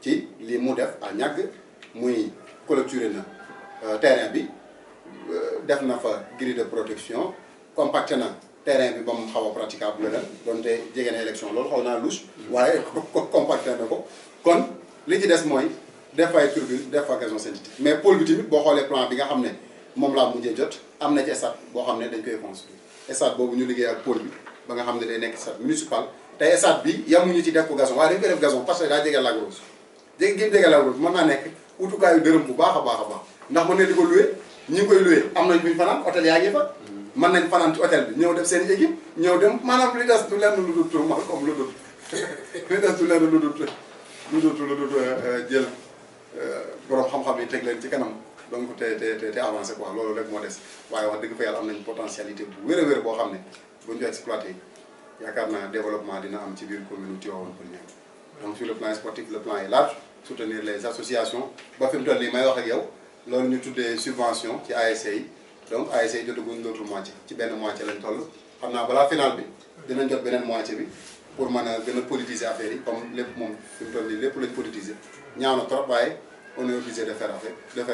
ci li mu def à Niague muy clôturer na terrain bi def na fa grille de protection compacté na terrain bi ba mu xaw a praticable la donte jege na élection loolu xaw naa louche waaye compacté na ko kon li ci des mooy def ay turbine def fa gazon synthétique mais pôle bi tamit boo xoolee plan bi nga xam ne moom laa mujjee jot am na ci stade boo xam ne dañ koy construire stade boobu ñu liggéey ak pôle bi ba nga xam ne day nekk stade municipal tey stade bi yamuñu ci def ko gazon waaye dañu koy def gazon parce que daa jege Lac Rose jege Lac Rose mën naa nekk utukaayu dërëm bu baax a baax a baax ndax mën na di ko loué ñi ngi koy loué am nañ buñ fanaan hôtel yaa ngi fa mën nañ fanaan ci hôtel bi ñëw def seen équipe ñëw dem maanaam li des du lenn lu dul tur man comme lu dul li des du lenn lu dul jël borom xam-xam yi teg leen ci kanam donc te avancé quoi loolu rek moo des waaye wax dëgg fa yàlla am nañ potentialité bu wér a wér boo xam ne bu ñu ko exploité yaakaar naa développement dina am ci biir commune Tivaouane Peulh Niague donc sur le plan sportif le plan est large soutenir les associations ba fi mu toll nii may wax ak yow loolu ñu tuddee subvention ci ASC yi donc ASC yi jotaguñ l'autre moitié ci benn moitié lañ toll xam naa balaa final bi dinañ jot beneen moitié bi pour mën a gën a politiser affaire yi comme lépp moom fi mu toll nii lépp lañ politiser ñaaw na trop waaye on est obligé de faire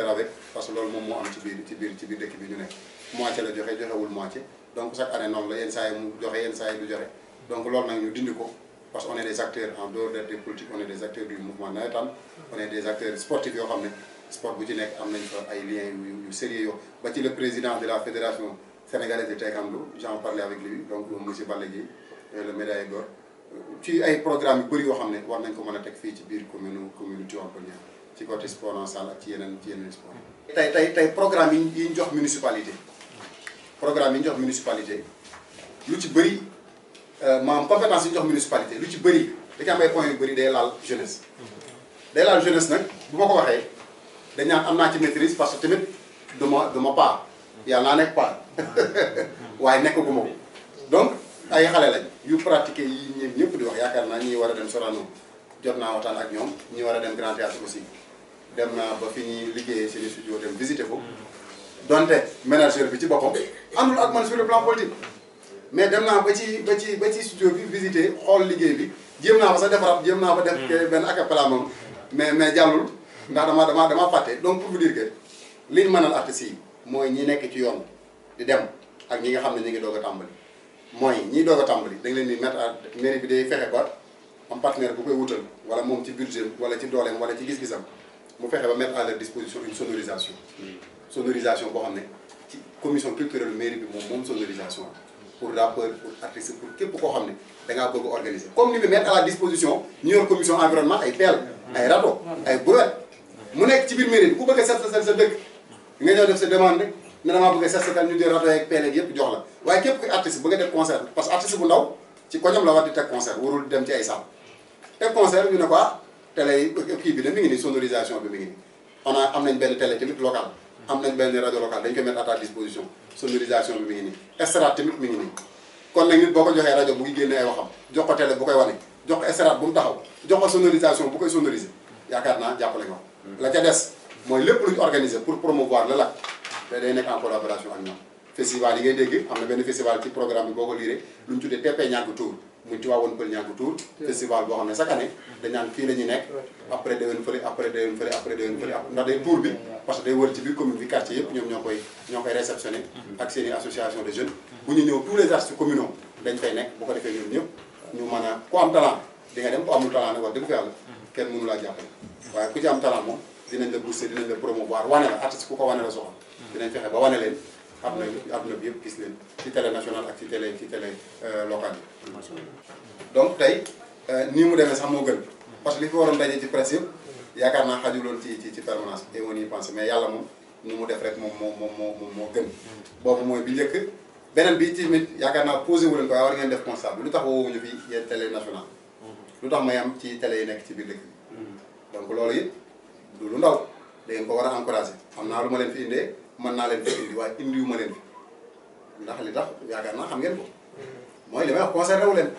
avec parce que loolu moom moo am ci biir dëkk bi ñu nekk moitié la joxewul moitié donc chaque année noonu la yenn saa yi mu joxe yenn saa yi du joxe donc loolu nag ñu dindi ko parce que on est des acteurs en dehors des politiques on est des acteurs du mouvement navétane on est des acteurs sportifs yoo xam ne sport bu ci nekk am nañ fa ay liens yu sérieux yoo ba ci le président de la fédération sénégalaise de taekwondo j'en parlais avec lui donc monsieur Balla Gueye le médaillé d'or ci ay programme yu bëri yoo xam ne war nañ ko mën a teg fii ci biir commune Tivaouane Peulh Niague ci côté sport en salle ak ci yeneen sport tey programme yi ñu jox municipalité lu ci bëri maanaam compétence yi ñu jox municipalité lu ci bëri da ci am ay points yu bëri day laal jeunesse nag bu ma ko waxee dañ naan am naa ci maîtrise parce que tamit duma pas yàlla naa nekk pas waaye nekkaguma ko donc ay xale lañ yu pratiqué yi ñëpp di wax yaakaar naa ñi war a dem Sorano jot naa waxtaan ak ñoom ñi war a dem Grand Théâtre aussi dem naa ba fi ñuy liggéeyee seen studio dem visité ko donte manager bi ci boppam àndul ak man sur le plan politique mais dem naa ba ci studio bi visité xool liggéey bi jéem naa ba sax defaraat jéem naa ba def benn acapella moom mais jàllul ndax dama fàtte donc pour vous dire que liñ mënal artistes yi mooy ñi nekk ci yoon di dem ak ñi nga xam ne ñu ngi doog a tàmbali mooy ñiy doog a tàmbali da nga leen di mettre à mairie bi day fexe ba am partenaire bu koy wutal wala moom ci budget wala ci dooleem wala ci gis-gisam mu fexe ba mettre à leur disposition une sonorisation boo xam ne ci commission culturelle mairie bi moom sonorisation pour rappeur pour artiste pour képp koo xam ne dangaa bëgg organiser comme ni mu mettre à la disposition ñu yor commission environnement ay pelle ay râteau ay brouette mu nekk ci biir mairie bi ku bëgg a set sa dëkk nga ñëw def sa demande rek ne damaa bëgg a set sa ñu jël râteau ak pelle yëpp jox la waaye képp kuy artiste bëgg a def concert parce que artiste bu ndaw ci koñam la war di teg concert warul dem ci ay salle teg concert ñu ne ko télé kii bi de mi ngi nii sonorisation bi mi ngi nii am nañ benn télé tamit local am nañ benn rajo locale dañ koy mettre à ta disposition sonorisation bi mi ngi nii estrade tamit mi ngi nii kon nag nit boo ko joxee rajo bu ngi génnee ay waxam jox ko télé bu koy wane jox ko estrade bu mu taxaw jox ko sonorisation bu koy sonoriser yaakaar naa jàppale nga ko la ca des mooy lépp lu ñu organiser pour promouvoir le lac te day nekk en collaboration ak ñoom festival yi ngay dégg am na benn festival ci programme bi boo ko liiree lu ñu tuddee TP Niankou Tour muy Tivaouane Peulh Niankou Tour festival boo xam ne chaque année dañ naan fii la ñuy nekk après déwén fële après déwén fële après déwén fële ndax day tour bi parce que day wër ci biir commune bi quartier yëpp ñoom ñoo koy réceptionné ak seen i association de jeunes bu ñu ñëw tous les artistes communaux dañ fay nekk bu ko defee ñoom ñëpp ñu mën a ku am talent di nga dem ku amul talent nag wax dëgg fa yàlla kenn mënu laa jàppale waaye ku ci am talent moom dinañ la booster dinañ la promouvoir wane la artiste ku ko wane la soxla dinañ fexe ba wane leen àdduna bi yëpp gis leen ci télé national ak ci télé locale yi donc tey nii mu demee sax moo gën parce que li fi waroon daje ci presse yëpp yaakaar naa xajuloon ci permanence et on y pense mais yàlla moom ni mu def rek moom moo gën boobu mooy bi njëkk beneen bi tamit yaakaar naa posé wu leen ko waaye war ngeen def constat bi lu tax woowuñu fi yéen télé national lu tax may am ci télé yi nekk ci biir dëkk bi donc loolu it du lu ndaw da ngeen ko war a encouragé xam naa lu ma leen fi indee mën naa leen fi indi waaye indi yu ma leen fi ndax li tax yaakaar naa xam ngeen ko mooy li may wax concerné wu leen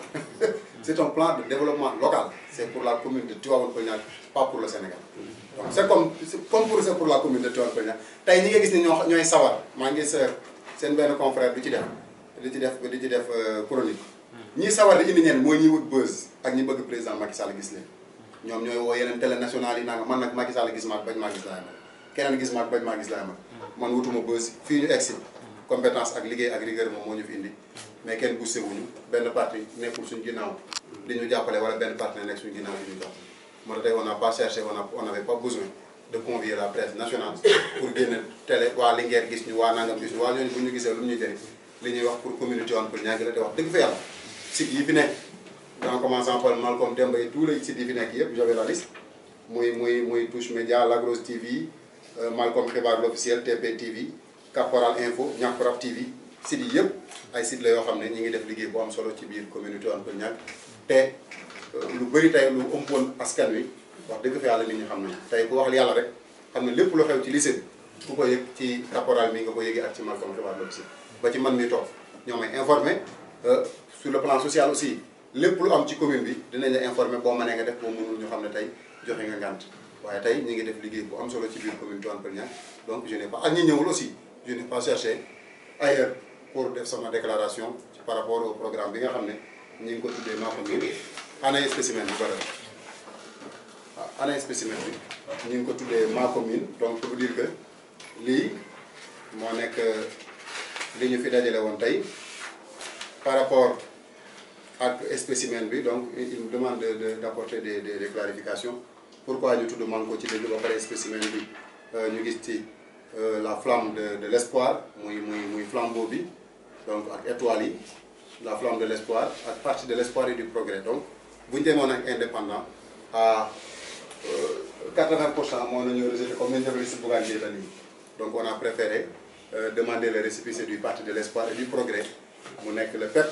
c'est un plan de développement local c'est pour la commune de Tivaouane Peulh Niaga pas pour le Sénégal donc c'est pour la commune de Tivaouane Peulh Niaga tey ñi nga gis ne ñooy sawar maa ngi gis seen benn confrère di ci def chronique ñii sawar di indi ñenn mooy ñiy wut buzz ak ñi bëgg président Macky Sall gis leen ñoom ñooy woo yeneen télé nationale yi naa nga man nag Macky Sall gis maak bañ maa gis laay ma keneen gis maak bañ maa gis laay ma man wutuma buzz fii ñu egsi compétence ak liggéey ak rigueur moom moo ñu fi indi mais kenn boosté wuñu benn parti nekkul suñu ginnaaw di ñu jàppale wala benn parti nekk suñu ginnaaw di ñu jàppale moo tax tey on n'a pas cherché on n'avait pas besoin de convier la presse nationale pour génn télé waa Linguère gis ñu waa nangam gis ñu waa ñooñu bu ñu gisee lu ñu jëriñ li ñuy wax pour communauté Tivaouane Peulh Niaga la te wax dëgg fa yàlla sites yi fi nekk en commençant par Malcolm Demba yi tous les sites yi fi nekk yëpp j'avais la liste muy Touche Média Lagros TV Malcolm Xibaar l'officiel TP TV Caporal Info Niakou Rap TV sites yi yëpp ay sites la yoo xam ne ñi ngi def liggéey bu am solo ci biir communauté Tivaouane Peulh Niaga te lu bëri tey lu ëmpoon askan wi wax dëgg fa yàlla nit ñi xam nañu tey bu wax yàlla rek xam ne lépp lu xew ci lycée bi ku ko yëg ci Caporal mi nga ko yëgee ak ci Malcolm Xibaar l'officiel ba ci man mi toog ñoo may informé sur le plan social aussi lépp lu am ci commune bi dinañ la informé boo mënee nga def boo mënul ñu xam ne tey joxe nga ngànt waaye tey ñu ngi def liggéey bu am solo ci biir commune Tivaouane Peulh Niaga donc je n'ai pas ak ñi ñëwul aussi je n'ai pas cherché ailleurs pour def sama déclaration par rapport au programme bi nga xam ne ñu ngi ko tuddee maa ko miin année spécimen bi bëri waaw année spécimen bi ñu ngi ko tuddee maa ko miin donc pour dire que lii moo nekk li ñu fi dajale woon tey par rapport ak spécimen bi donc il me demande d'apporter des clarifications pourquoi ñu tudd man ko ci dëgg ba pare spécimen bi ñu gis ci la flamme de l'espoir muy flambeau bi donc ak étoile yi la flamme de l'espoir ak partie de l'espoir et du progrès donc bu ñu demoon ak indépendant à 80% moo nañu rejeté comme ni ñu defee si Bougane Gueye Dany donc on a préféré demander le récépissé du parti de l'espoir et du progrès mu nekk le PEP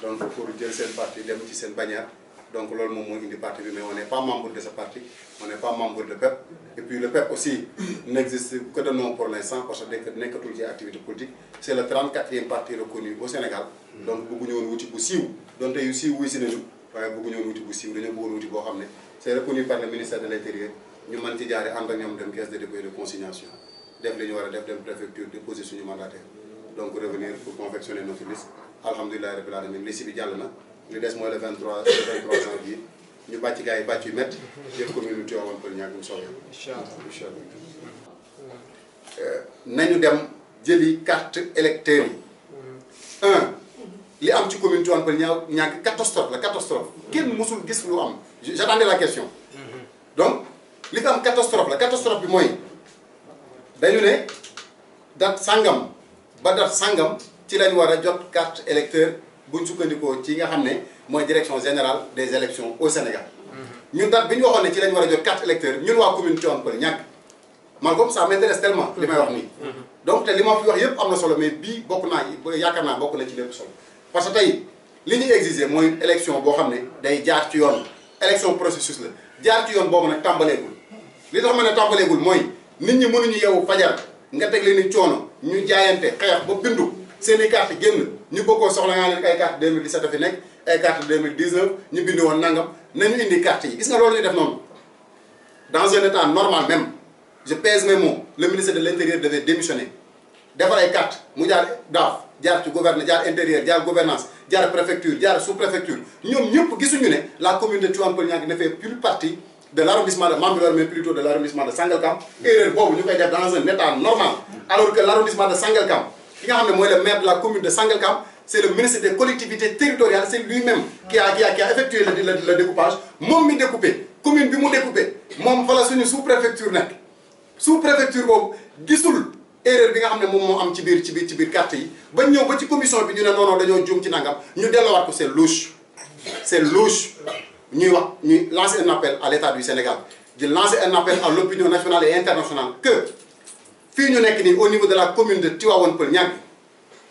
donc pour jël seen parti dem ci seen bannière donc loolu moom moo indi parti bi mais on n'est pas membre de ce parti on n'est pas membre de PEP et puis le PEP aussi n'existe que de nom pour l'instant parce que nekkatul ci activité politique c'est le 34e parti reconnu au Sénégal donc bëgguñu woon wuti bu siiw donte yu siiw wuy si nañu waaye bëgguñu woon wuti bu siiw dañoo bëggoon wuti boo xam ne c'est reconnu par le ministère de l'Intérieur ñu mën ci jaare ànd ak ñoom dem caisse de dépôt et de consignation def li ñu war a def dem préfecture déposer suñu mandataire donc revenir pour confectionner notre liste alhamdulilah rabbil alamin liste bi jàll na li des mooy le 23 janvier ñu bàcc gars yi bàcc yu métti jël commune Tivaouane Peulh Niaga mu soobee. incha allah nañu dem jëli carte électeur yi. li am ci commune Tivaouane Peulh Niaga catastrophe la catastrophe kenn mësul gis lu am j'attendais la question. donc li fi am catastrophe la catastrophe bi mooy dañu ne date sangam ba date sangam ci lañ war a jot carte électeur buñ sukkandikoo ci nga xam ne mooy direction générale des élections au Sénégal. ñun date bi ñu waxoon ne ci lañ war a jot carte électeur ñun waa commune Tivaouane Peulh Niaga man comme ça m'intéresse tellement li may wax nii. donc te li ma fi wax yëpp am na solo mais bii bokk naa yaakaar naa bokk na ci lépp solo parce que tey li ñuy exiger mooy élection boo xam ne day jaar ci yoon élection processus la jaar ci yoon boobu nag tàmbaleegul li tax ma ne tàmbaleegul mooy nit ñi mënuñu yeewu fajar nga teg leen ni coono ñu jaayante xeex ba bindu seen i carte génn ñu bëggoo soxla ngaa leen ay carte 2017 fi nekk ay carte 2019 ñu bind woon nangam nañu indi carte yi gis nga loolu ñu def noonu dans un état normal même je pèse mes mots le ministre de l'intérieur devait démissionner defar ay carte mu jaar daaf jaar ci gouverneur jaar intérieur jaar gouvernance jaar préfecture jaar sous-préfecture ñoom ñëpp gisuñu ne la commune de Tivaouane Peulh Niaga ne fait plus partie de l'arrondissement de Bambilor mais plutôt de l'arrondissement de Sangalkam erreur boobu ñu koy def dans un état normal alors que l'arrondissement de Sangalkam ki nga xam ne mooy le maire de la commune de Sangalkam c'est le ministre des collectivités territoriales c'est lui-même qui a effectué le découpage moom mi découpé commune bi mu découpé moom fa la suñu sous-préfecture nekk sous-préfecture boobu gisul erreur bi nga xam ne moom moo am ci biir carte yi ba ñëw ba ci commission bi ñu ne non dañoo juum ci nangam ñu delluwaat ko c'est louche ñuy lancer un appel à l'État du Sénégal di lancer un appel à l'opinion nationale et internationale que fii ñu nekk nii au niveau de la commune de Tivaouane Peulh Niaga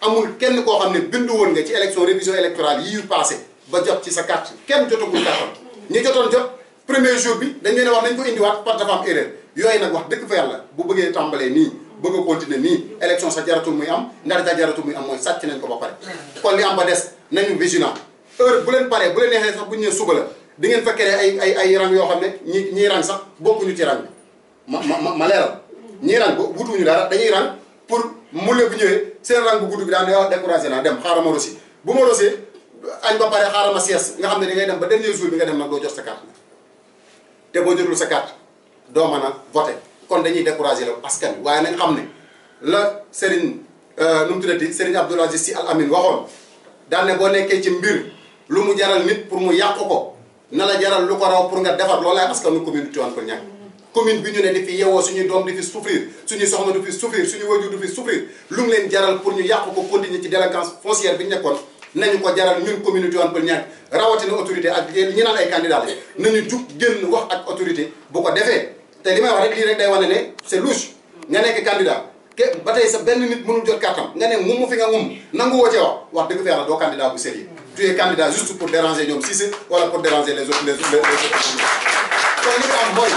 amul kenn koo xam ne bindu woon nga ci élection révision électorale yi yu passé ba jot ci sa carte kenn jotagul kartam ñi jotoon jot premier jour bi dañ leen wax nañ ko indiwaat parce que dafa am erreur yooyu nag wax dëgg fa yàlla bu bëggee tàmbalee nii bëgg a continuer nii élection sa jaratul muy am ndar sa jaratul muy am mooy sàcc nañ ko ba pare kon li am ba des nañu vigilant heure bu leen paree bu leen neexee sax bu ñu nee suba la di ngeen fa créer ay rang yoo xam ne ñii rang sax bokkuñu ci rang bi ma leeral ñii rang bu wutuñu dara dañuy rang pour mule bu ñëwee seen rang bu gudd bi daan ne découragé naa dem xaaral ma rosi bu ma rosee añ ba pare xaaral ma sies nga xam ne da ngay dem ba dernier jour bi nga dem nag doo jot sa carte te boo jotul sa carte doo mën a voter kon dañuy découragé la askan wi waaye nañ xam ne la Serigne nu mu tuddati Serigne Abdoul Aziz Sy Al Amine waxoon daan ne boo nekkee ci mbir lu mu jaral nit pour mu yàq ko na la jaral lu ko raw pour nga defar loolu laay askanu commune Tivaouane Peulh Niaga commune bi ñu ne di fi yeewoo suñuy doom di fi souffrir suñuy soxna du fi souffrir suñu wajur du fi souffrir lu mu leen jaral pour ñu yàq ko continuer ci délinquance foncière bi ñu nekkoon nañu ko jaral ñun commune Tivaouane Peulh Niaga rawatina autorité ak ñi naan ay candidats la nañu jug génn wax ak autorité bu ko defee te li may wax rek lii rek day wane ne c'est louche nga nekk candidat ba tey sa benn nit mënul jot kàttam nga ne mu fi nga nangu woo cee wax dëgg fa yàlla doo candidat bu sérieux tu es candidat juste pour déranger ñoom Cissé wala pour déranger les autres kon li nga am mooy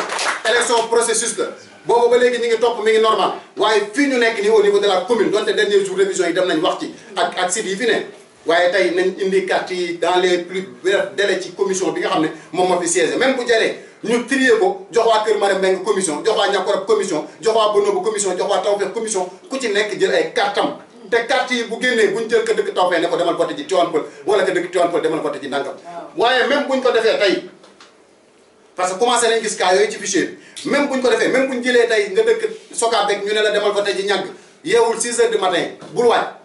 élection processus la boobu ba léegi ñu ngi topp mi ngi normal waaye fii ñu nekk nii au niveau de la commune donte dernier jour révision yi dem nañ wax ci ak sites yi fi ne waaye tey nañ indi carte yi dans les plus brefs délais ci commission bi nga xam ne moom moo fi siégé même bu jëlee ñu trier ko jox waa Kër Marème Mbengue commission jox waa Niakorab commission jox waa Bonobo commission jox waa Tawfekh commission ku ci nekk jël ay cartam te carte yi bu génnee buñ jël ko dëkk Tawfekh ne ko demal voté ji Tivaouane Peulh wala ko dëkk Tivaouane Peulh demal voté ji Ndangam waaye même buñ ko defee tey parce que commencé nañ gis cas yooyu ci fichier bi même buñ ko defee même buñ jëlee tey nga dëkk Sokabek ñu ne la demal voté ji ñàgg yeewul 6 heures du matin bul waaj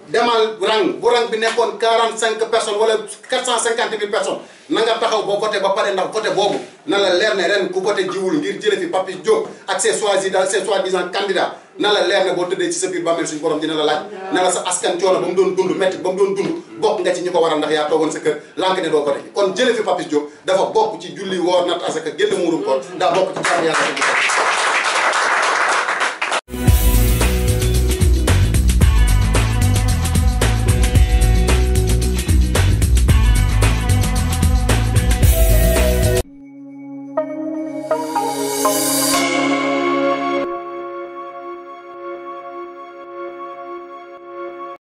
demal rang bu rang bi nekkoon 45 personnes wala 450 000 personnes na nga taxaw ba voté ba pare ndax voté boobu na la leer ne ren ku voté jiwul ngir jële fi Papis Diop ak ses soi-disant candidats na la leer ne boo tëddee ci sa biir bàmmeel suñu borom dina la laaj na la sa askan coono ba mu doon dund métti ba mu doon dund bokk nga ci ñi ko waral ndax yaa toogoon sa kër lànk ne doo voté kon jële fi Papis Diop dafa bokk ci julli woor natt asaka génn muurum koor daa bokk ci jaamu yàlla